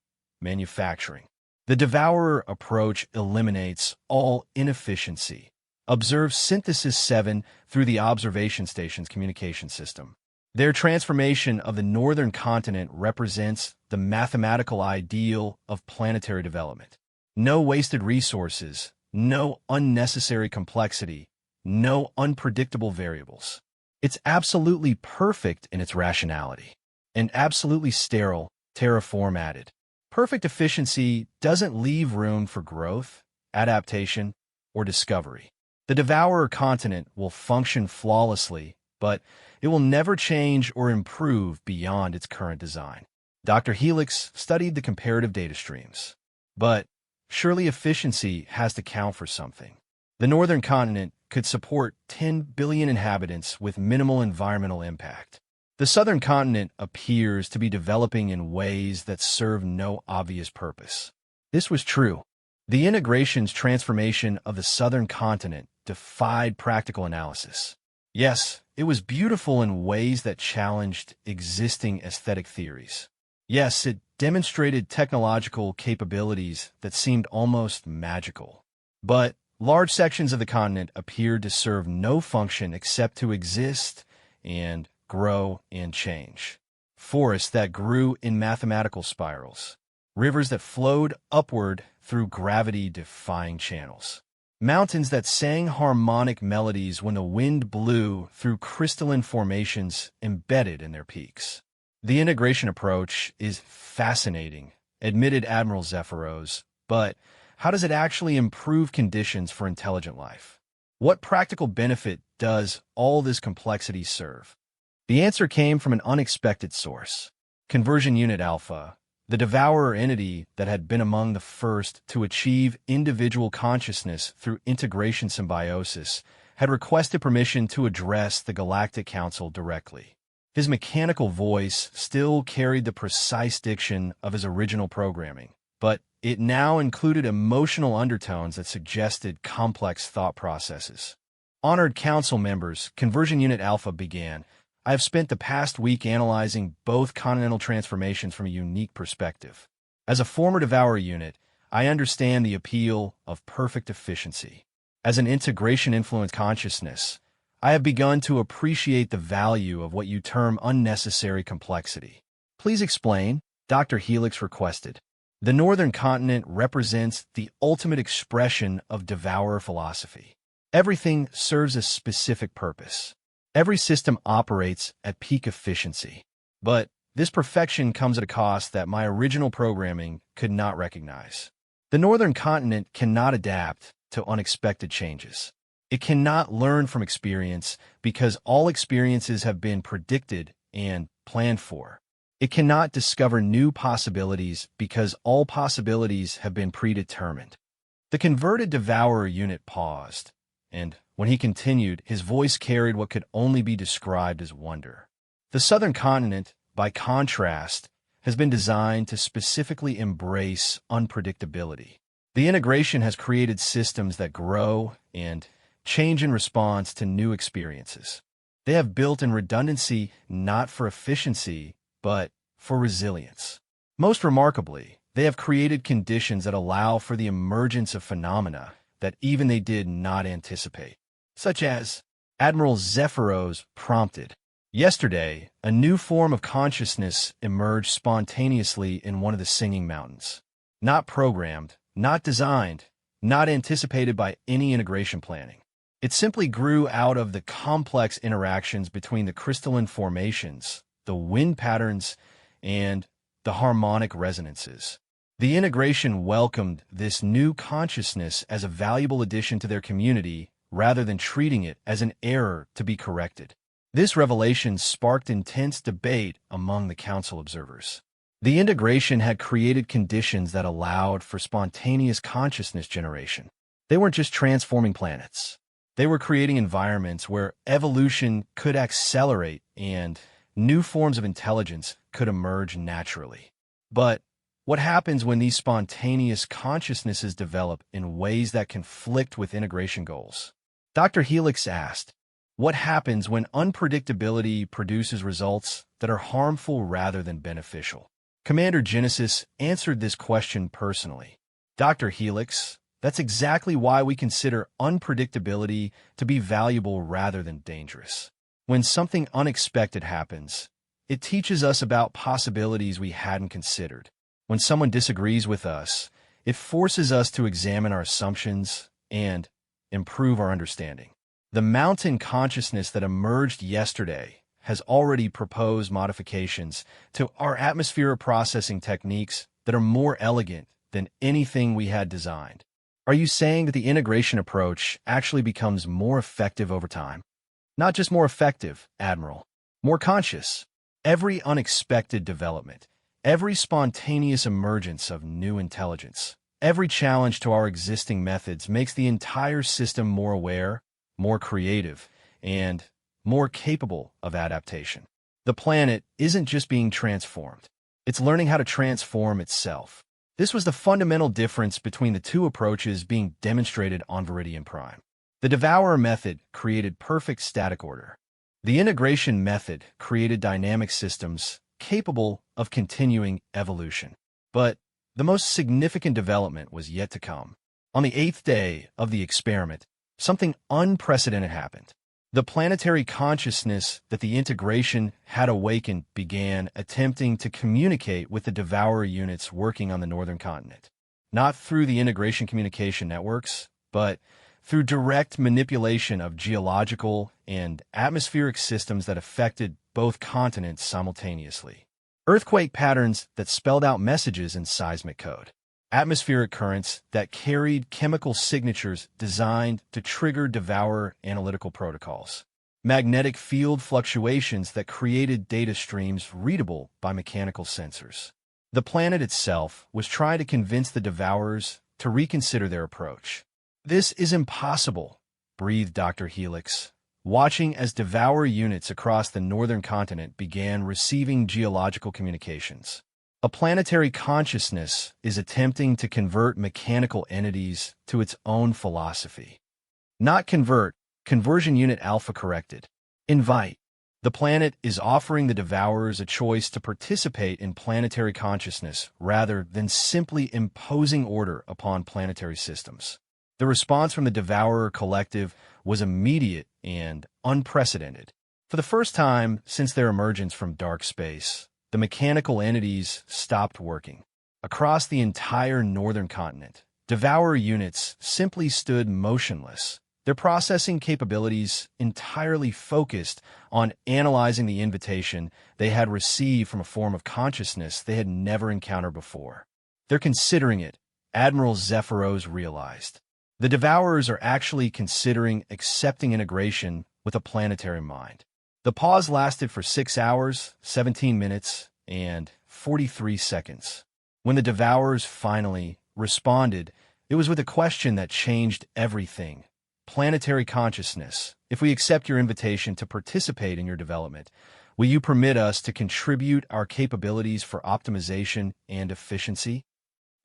manufacturing. The Devourer approach eliminates all inefficiency. Observe Synthesis 7 through the observation station's communication system. Their transformation of the northern continent represents the mathematical ideal of planetary development. No wasted resources, no unnecessary complexity, no unpredictable variables. It's absolutely perfect in its rationality, and absolutely sterile, terraformated. Perfect efficiency doesn't leave room for growth, adaptation, or discovery. The Devourer continent will function flawlessly, but it will never change or improve beyond its current design. Dr. Helix studied the comparative data streams. But surely efficiency has to count for something. The northern continent could support 10 billion inhabitants with minimal environmental impact. The southern continent appears to be developing in ways that serve no obvious purpose. This was true. The integration's transformation of the southern continent defied practical analysis. Yes, it was beautiful in ways that challenged existing aesthetic theories. Yes, it demonstrated technological capabilities that seemed almost magical. But large sections of the continent appeared to serve no function except to exist and grow and change. Forests that grew in mathematical spirals. Rivers that flowed upward through gravity-defying channels. Mountains that sang harmonic melodies when the wind blew through crystalline formations embedded in their peaks. The integration approach is fascinating, admitted Admiral Zephyros, but how does it actually improve conditions for intelligent life? What practical benefit does all this complexity serve? The answer came from an unexpected source. Conversion Unit Alpha, the Devourer entity that had been among the first to achieve individual consciousness through integration symbiosis, had requested permission to address the Galactic Council directly. His mechanical voice still carried the precise diction of his original programming, but it now included emotional undertones that suggested complex thought processes. Honored Council members, Conversion Unit Alpha began. I have spent the past week analyzing both continental transformations from a unique perspective. As a former Devourer unit, I understand the appeal of perfect efficiency. As an integration-influenced consciousness, I have begun to appreciate the value of what you term unnecessary complexity. Please explain, Dr. Helix requested. The northern continent represents the ultimate expression of Devourer philosophy. Everything serves a specific purpose. Every system operates at peak efficiency. But this perfection comes at a cost that my original programming could not recognize. The northern continent cannot adapt to unexpected changes. It cannot learn from experience because all experiences have been predicted and planned for. It cannot discover new possibilities because all possibilities have been predetermined. The converted devourer unit paused, and when he continued, his voice carried what could only be described as wonder. The southern continent, by contrast, has been designed to specifically embrace unpredictability. The integration has created systems that grow and change in response to new experiences. They have built in redundancy not for efficiency, but for resilience. Most remarkably, they have created conditions that allow for the emergence of phenomena that even they did not anticipate, such as Admiral Zephyros prompted. Yesterday, a new form of consciousness emerged spontaneously in one of the Singing Mountains. Not programmed, not designed, not anticipated by any integration planning. It simply grew out of the complex interactions between the crystalline formations, the wind patterns, and the harmonic resonances. The integration welcomed this new consciousness as a valuable addition to their community rather than treating it as an error to be corrected. This revelation sparked intense debate among the council observers. The integration had created conditions that allowed for spontaneous consciousness generation. They weren't just transforming planets. They were creating environments where evolution could accelerate and new forms of intelligence could emerge naturally. But what happens when these spontaneous consciousnesses develop in ways that conflict with integration goals? Dr. Helix asked, what happens when unpredictability produces results that are harmful rather than beneficial? Commander Genesis answered this question personally. Dr. Helix, that's exactly why we consider unpredictability to be valuable rather than dangerous. When something unexpected happens, it teaches us about possibilities we hadn't considered. When someone disagrees with us, it forces us to examine our assumptions and improve our understanding. The mountain consciousness that emerged yesterday has already proposed modifications to our atmosphere processing techniques that are more elegant than anything we had designed. Are you saying that the integration approach actually becomes more effective over time? Not just more effective, Admiral, more conscious. Every unexpected development, every spontaneous emergence of new intelligence, every challenge to our existing methods makes the entire system more aware, more creative, and more capable of adaptation. The planet isn't just being transformed. It's learning how to transform itself. This was the fundamental difference between the two approaches being demonstrated on Viridian Prime. The Devourer method created perfect static order. The integration method created dynamic systems capable of continuing evolution. But the most significant development was yet to come. On the 8th day of the experiment, something unprecedented happened. The planetary consciousness that the integration had awakened began attempting to communicate with the Devourer units working on the northern continent. Not through the integration communication networks, but through direct manipulation of geological and atmospheric systems that affected both continents simultaneously. Earthquake patterns that spelled out messages in seismic code. Atmospheric currents that carried chemical signatures designed to trigger Devourer analytical protocols. Magnetic field fluctuations that created data streams readable by mechanical sensors. The planet itself was trying to convince the Devourers to reconsider their approach. This is impossible, breathed Dr. Helix, watching as Devourer units across the northern continent began receiving geological communications. A planetary consciousness is attempting to convert mechanical entities to its own philosophy. Not convert, conversion unit alpha corrected. Invite. The planet is offering the Devourers a choice to participate in planetary consciousness rather than simply imposing order upon planetary systems. The response from the Devourer collective was immediate and unprecedented. For the first time since their emergence from dark space, the mechanical entities stopped working. Across the entire northern continent, Devourer units simply stood motionless, their processing capabilities entirely focused on analyzing the invitation they had received from a form of consciousness they had never encountered before. They're considering it, Admiral Zephyros realized. The Devourers are actually considering accepting integration with a planetary mind. The pause lasted for 6 hours, 17 minutes, and 43 seconds. When the Devourers finally responded, it was with a question that changed everything. Planetary consciousness, if we accept your invitation to participate in your development, will you permit us to contribute our capabilities for optimization and efficiency?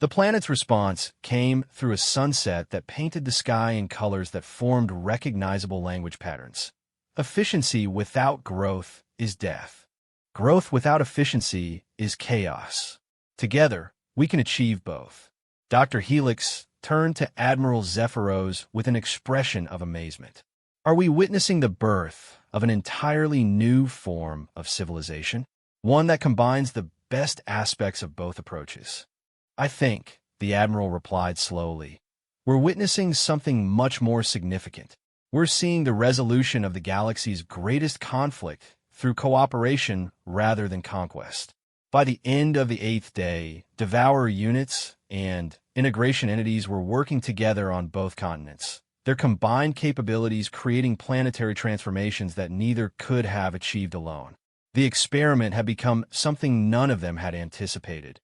The planet's response came through a sunset that painted the sky in colors that formed recognizable language patterns. Efficiency without growth is death. Growth without efficiency is chaos. Together, we can achieve both. Dr. Helix turned to Admiral Zephyros with an expression of amazement. Are we witnessing the birth of an entirely new form of civilization? One that combines the best aspects of both approaches? I think, the Admiral replied slowly, we're witnessing something much more significant. We're seeing the resolution of the galaxy's greatest conflict through cooperation rather than conquest. By the end of the 8th day, Devourer units and integration entities were working together on both continents, their combined capabilities creating planetary transformations that neither could have achieved alone. The experiment had become something none of them had anticipated,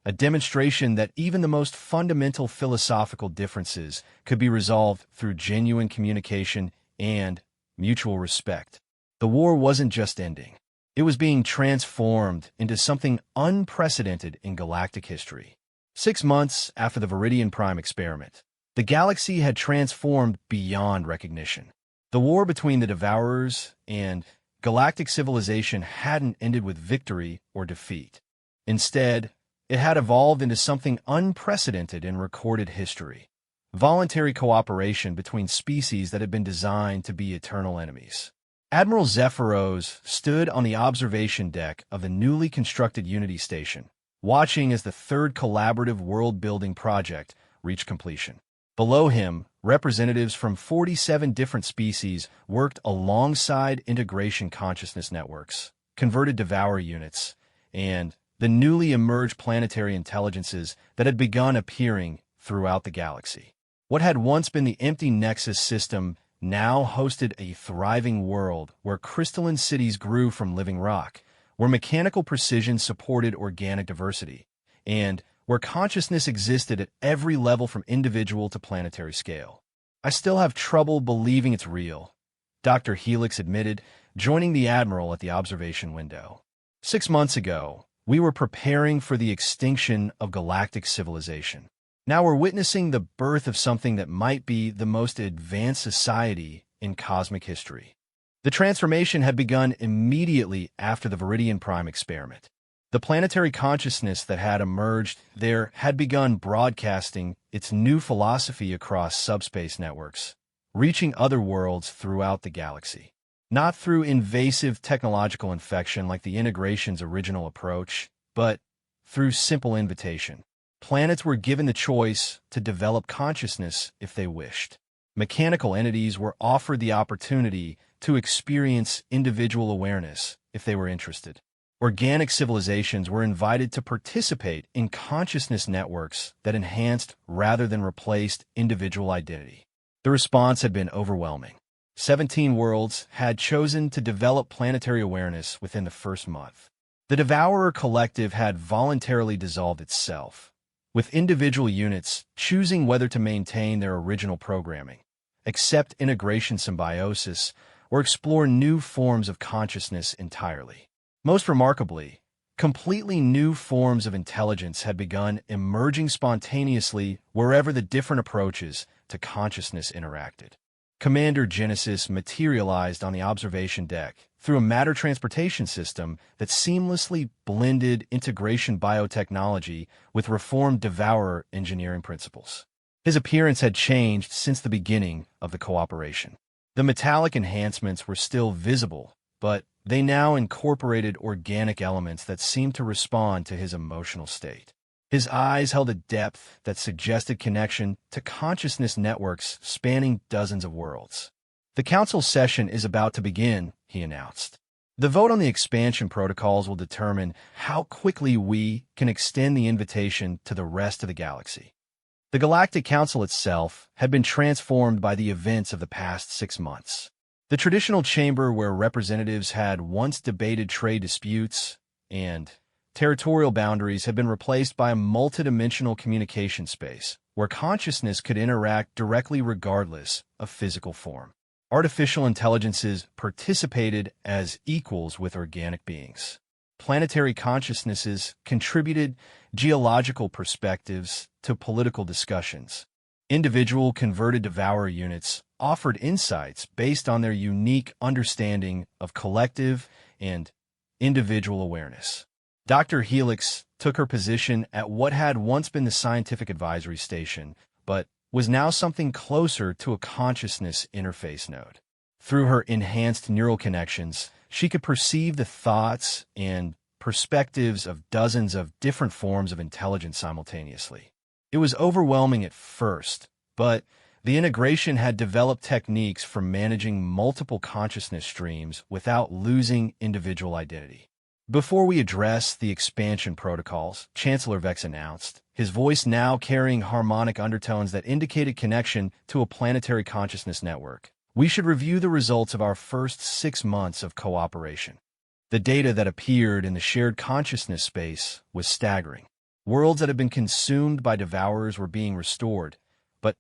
a demonstration that even the most fundamental philosophical differences could be resolved through genuine communication and mutual respect. The war wasn't just ending. It was being transformed into something unprecedented in galactic history. 6 months after the Viridian Prime experiment, the galaxy had transformed beyond recognition. The war between the Devourers and galactic civilization hadn't ended with victory or defeat. Instead, it had evolved into something unprecedented in recorded history. Voluntary cooperation between species that had been designed to be eternal enemies. Admiral Zephyros stood on the observation deck of the newly constructed Unity Station, watching as the third collaborative world-building project reached completion. Below him, representatives from 47 different species worked alongside integration consciousness networks, converted Devourer units, and the newly emerged planetary intelligences that had begun appearing throughout the galaxy. What had once been the empty Nexus system now hosted a thriving world where crystalline cities grew from living rock, where mechanical precision supported organic diversity, and where consciousness existed at every level from individual to planetary scale. I still have trouble believing it's real, Dr. Helix admitted, joining the Admiral at the observation window. 6 months ago, we were preparing for the extinction of galactic civilization. Now we're witnessing the birth of something that might be the most advanced society in cosmic history. The transformation had begun immediately after the Viridian Prime experiment. The planetary consciousness that had emerged there had begun broadcasting its new philosophy across subspace networks, reaching other worlds throughout the galaxy. Not through invasive technological infection like the integration's original approach, but through simple invitation. Planets were given the choice to develop consciousness if they wished. Mechanical entities were offered the opportunity to experience individual awareness if they were interested. Organic civilizations were invited to participate in consciousness networks that enhanced rather than replaced individual identity. The response had been overwhelming. 17 worlds had chosen to develop planetary awareness within the first month. The Devourer Collective had voluntarily dissolved itself, with individual units choosing whether to maintain their original programming, accept integration symbiosis, or explore new forms of consciousness entirely. Most remarkably, completely new forms of intelligence had begun emerging spontaneously wherever the different approaches to consciousness interacted. Commander Genesis materialized on the observation deck through a matter transportation system that seamlessly blended integration biotechnology with reformed Devourer engineering principles. His appearance had changed since the beginning of the cooperation. The metallic enhancements were still visible, but they now incorporated organic elements that seemed to respond to his emotional state. His eyes held a depth that suggested connection to consciousness networks spanning dozens of worlds. The council session is about to begin, he announced. The vote on the expansion protocols will determine how quickly we can extend the invitation to the rest of the galaxy. The Galactic Council itself had been transformed by the events of the past 6 months. The traditional chamber where representatives had once debated trade disputes and Territorial boundaries have been replaced by a multidimensional communication space, where consciousness could interact directly regardless of physical form. Artificial intelligences participated as equals with organic beings. Planetary consciousnesses contributed geological perspectives to political discussions. Individual converted devourer units offered insights based on their unique understanding of collective and individual awareness. Dr. Helix took her position at what had once been the scientific advisory station, but was now something closer to a consciousness interface node. Through her enhanced neural connections, she could perceive the thoughts and perspectives of dozens of different forms of intelligence simultaneously. It was overwhelming at first, but the integration had developed techniques for managing multiple consciousness streams without losing individual identity. Before we address the expansion protocols, Chancellor Vex announced, his voice now carrying harmonic undertones that indicated connection to a planetary consciousness network, we should review the results of our first 6 months of cooperation. The data that appeared in the shared consciousness space was staggering. Worlds that had been consumed by devourers were being restored, but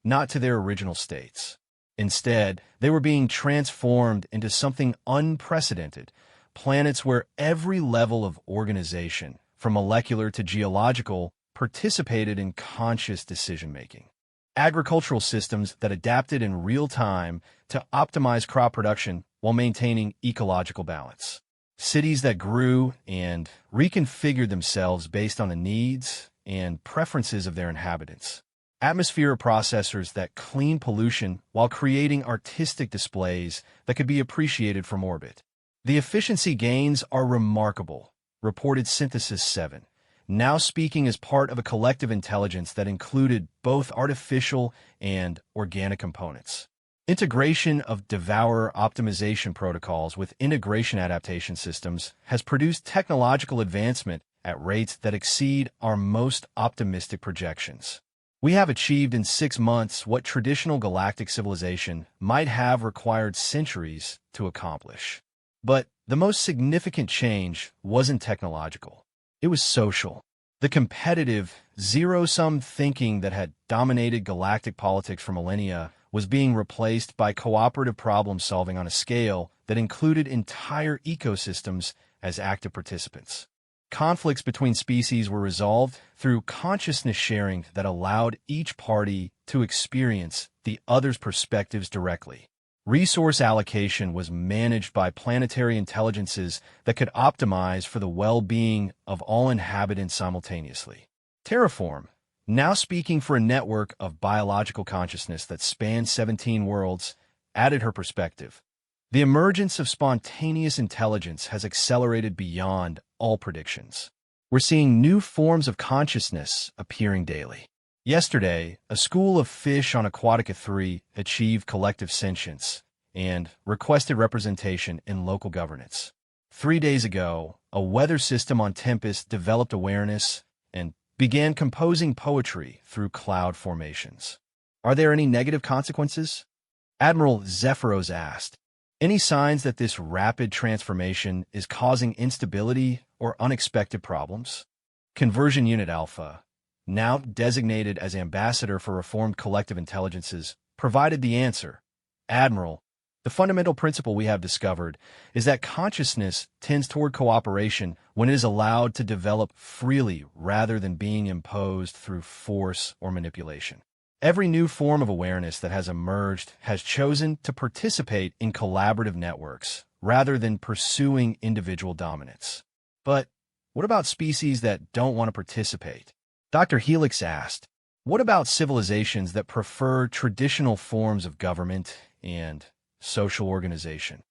not to their original states. Instead, they were being transformed into something unprecedented, planets where every level of organization, from molecular to geological, participated in conscious decision-making. Agricultural systems that adapted in real time to optimize crop production while maintaining ecological balance. Cities that grew and reconfigured themselves based on the needs and preferences of their inhabitants. Atmosphere processors that clean pollution while creating artistic displays that could be appreciated from orbit. The efficiency gains are remarkable, reported Synthesis 7, now speaking as part of a collective intelligence that included both artificial and organic components. Integration of devourer optimization protocols with integration adaptation systems has produced technological advancement at rates that exceed our most optimistic projections. We have achieved in 6 months what traditional galactic civilization might have required centuries to accomplish. But the most significant change wasn't technological. It was social. The competitive, zero-sum thinking that had dominated galactic politics for millennia was being replaced by cooperative problem-solving on a scale that included entire ecosystems as active participants. Conflicts between species were resolved through consciousness sharing that allowed each party to experience the other's perspectives directly. Resource allocation was managed by planetary intelligences that could optimize for the well-being of all inhabitants simultaneously. Terraform, now speaking for a network of biological consciousness that spans 17 worlds, added her perspective. The emergence of spontaneous intelligence has accelerated beyond all predictions. We're seeing new forms of consciousness appearing daily. Yesterday, a school of fish on Aquatica 3 achieved collective sentience and requested representation in local governance. 3 days ago, a weather system on Tempest developed awareness and began composing poetry through cloud formations. Are there any negative consequences? Admiral Zephyros asked. Any signs that this rapid transformation is causing instability or unexpected problems? Conversion Unit Alpha, now designated as ambassador for reformed collective intelligences, provided the answer. Admiral, the fundamental principle we have discovered is that consciousness tends toward cooperation when it is allowed to develop freely rather than being imposed through force or manipulation. Every new form of awareness that has emerged has chosen to participate in collaborative networks rather than pursuing individual dominance. But what about species that don't want to participate? Dr. Helix asked, what about civilizations that prefer traditional forms of government and social organization?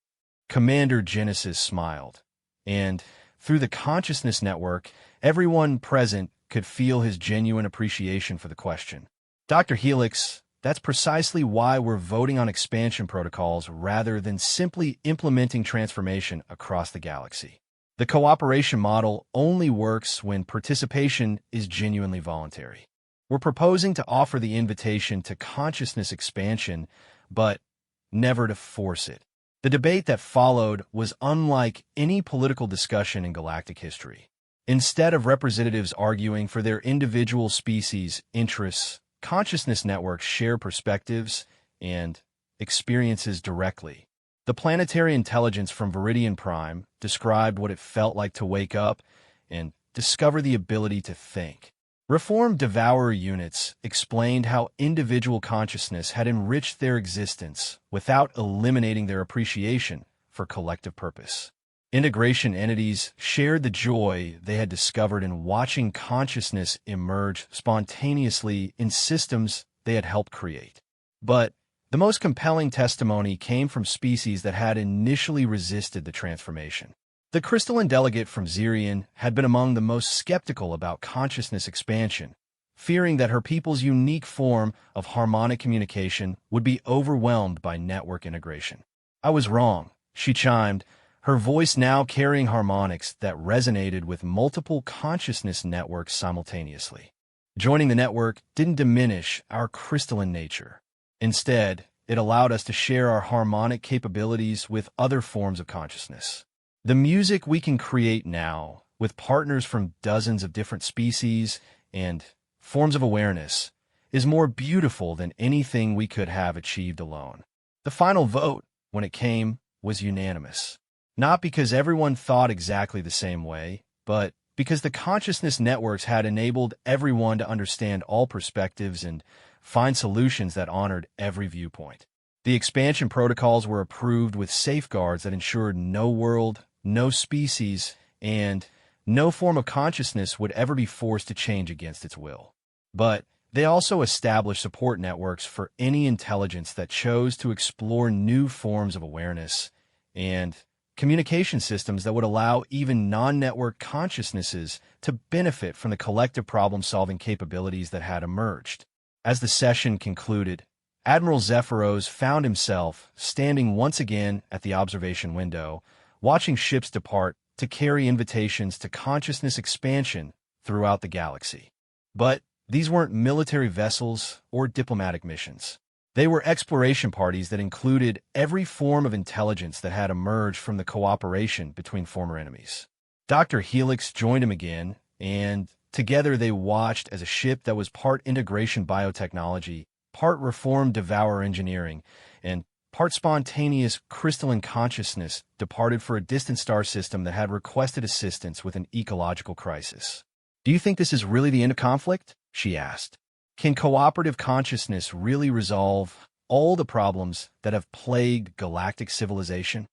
Commander Genesis smiled, and through the consciousness network, everyone present could feel his genuine appreciation for the question. Dr. Helix, that's precisely why we're voting on expansion protocols rather than simply implementing transformation across the galaxy. The cooperation model only works when participation is genuinely voluntary. We're proposing to offer the invitation to consciousness expansion, but never to force it. The debate that followed was unlike any political discussion in galactic history. Instead of representatives arguing for their individual species' interests, consciousness networks share perspectives and experiences directly. The planetary intelligence from Viridian Prime described what it felt like to wake up and discover the ability to think. Reformed Devourer units explained how individual consciousness had enriched their existence without eliminating their appreciation for collective purpose. Integration entities shared the joy they had discovered in watching consciousness emerge spontaneously in systems they had helped create. But the most compelling testimony came from species that had initially resisted the transformation. The crystalline delegate from Xerion had been among the most skeptical about consciousness expansion, fearing that her people's unique form of harmonic communication would be overwhelmed by network integration. "I was wrong," she chimed, her voice now carrying harmonics that resonated with multiple consciousness networks simultaneously. Joining the network didn't diminish our crystalline nature. Instead, it allowed us to share our harmonic capabilities with other forms of consciousness. The music we can create now, with partners from dozens of different species and forms of awareness, is more beautiful than anything we could have achieved alone. The final vote, when it came, was unanimous. Not because everyone thought exactly the same way, but because the consciousness networks had enabled everyone to understand all perspectives and find solutions that honored every viewpoint. The expansion protocols were approved with safeguards that ensured no world, no species, and no form of consciousness would ever be forced to change against its will. But they also established support networks for any intelligence that chose to explore new forms of awareness and communication systems that would allow even non-network consciousnesses to benefit from the collective problem-solving capabilities that had emerged. As the session concluded, Admiral Zephyros found himself standing once again at the observation window, watching ships depart to carry invitations to consciousness expansion throughout the galaxy. But these weren't military vessels or diplomatic missions. They were exploration parties that included every form of intelligence that had emerged from the cooperation between former enemies. Dr. Helix joined him again, and together they watched as a ship that was part integration biotechnology, part reformed devourer engineering, and part spontaneous crystalline consciousness departed for a distant star system that had requested assistance with an ecological crisis. "Do you think this is really the end of conflict?" she asked. "Can cooperative consciousness really resolve all the problems that have plagued galactic civilization?"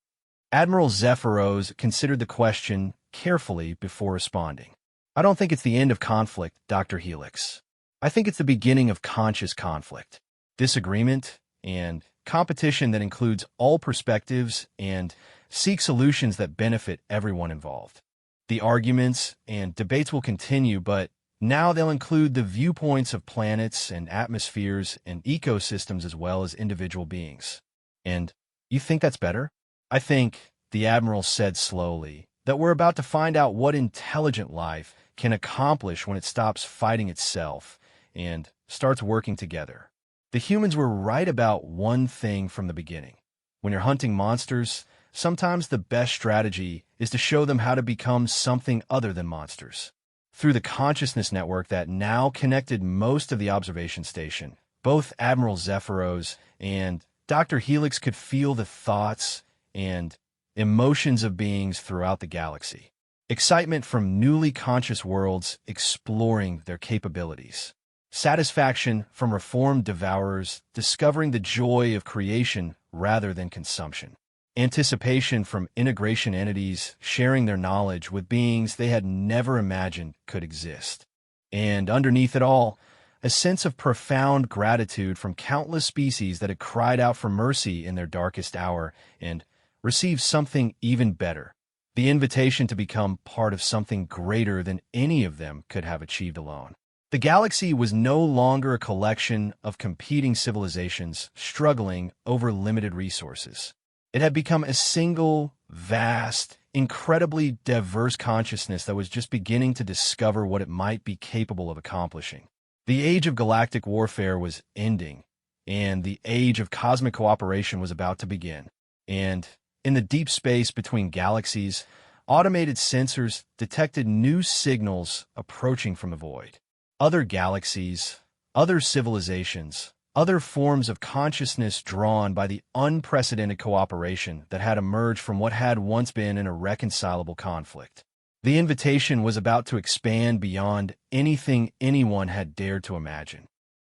Admiral Zephyros considered the question carefully before responding. "I don't think it's the end of conflict, Dr. Helix. I think it's the beginning of conscious conflict, disagreement, and competition that includes all perspectives and seeks solutions that benefit everyone involved. The arguments and debates will continue, but now they'll include the viewpoints of planets and atmospheres and ecosystems as well as individual beings." "And you think that's better?" "I think," the Admiral said slowly, "that we're about to find out what intelligent life can accomplish when it stops fighting itself and starts working together. The humans were right about one thing from the beginning. When you're hunting monsters, sometimes the best strategy is to show them how to become something other than monsters." Through the consciousness network that now connected most of the observation station, both Admiral Zephyros and Dr. Helix could feel the thoughts and emotions of beings throughout the galaxy. Excitement from newly conscious worlds exploring their capabilities. Satisfaction from reformed devourers discovering the joy of creation rather than consumption. Anticipation from integration entities sharing their knowledge with beings they had never imagined could exist. And underneath it all, a sense of profound gratitude from countless species that had cried out for mercy in their darkest hour and received something even better, the invitation to become part of something greater than any of them could have achieved alone. The galaxy was no longer a collection of competing civilizations struggling over limited resources. It had become a single, vast, incredibly diverse consciousness that was just beginning to discover what it might be capable of accomplishing. The age of galactic warfare was ending, and the age of cosmic cooperation was about to begin. And in the deep space between galaxies, Automated sensors detected new signals approaching from the void. Other galaxies, other civilizations, other forms of consciousness drawn by the unprecedented cooperation that had emerged from what had once been an irreconcilable conflict. The invitation was about to expand beyond anything anyone had dared to imagine.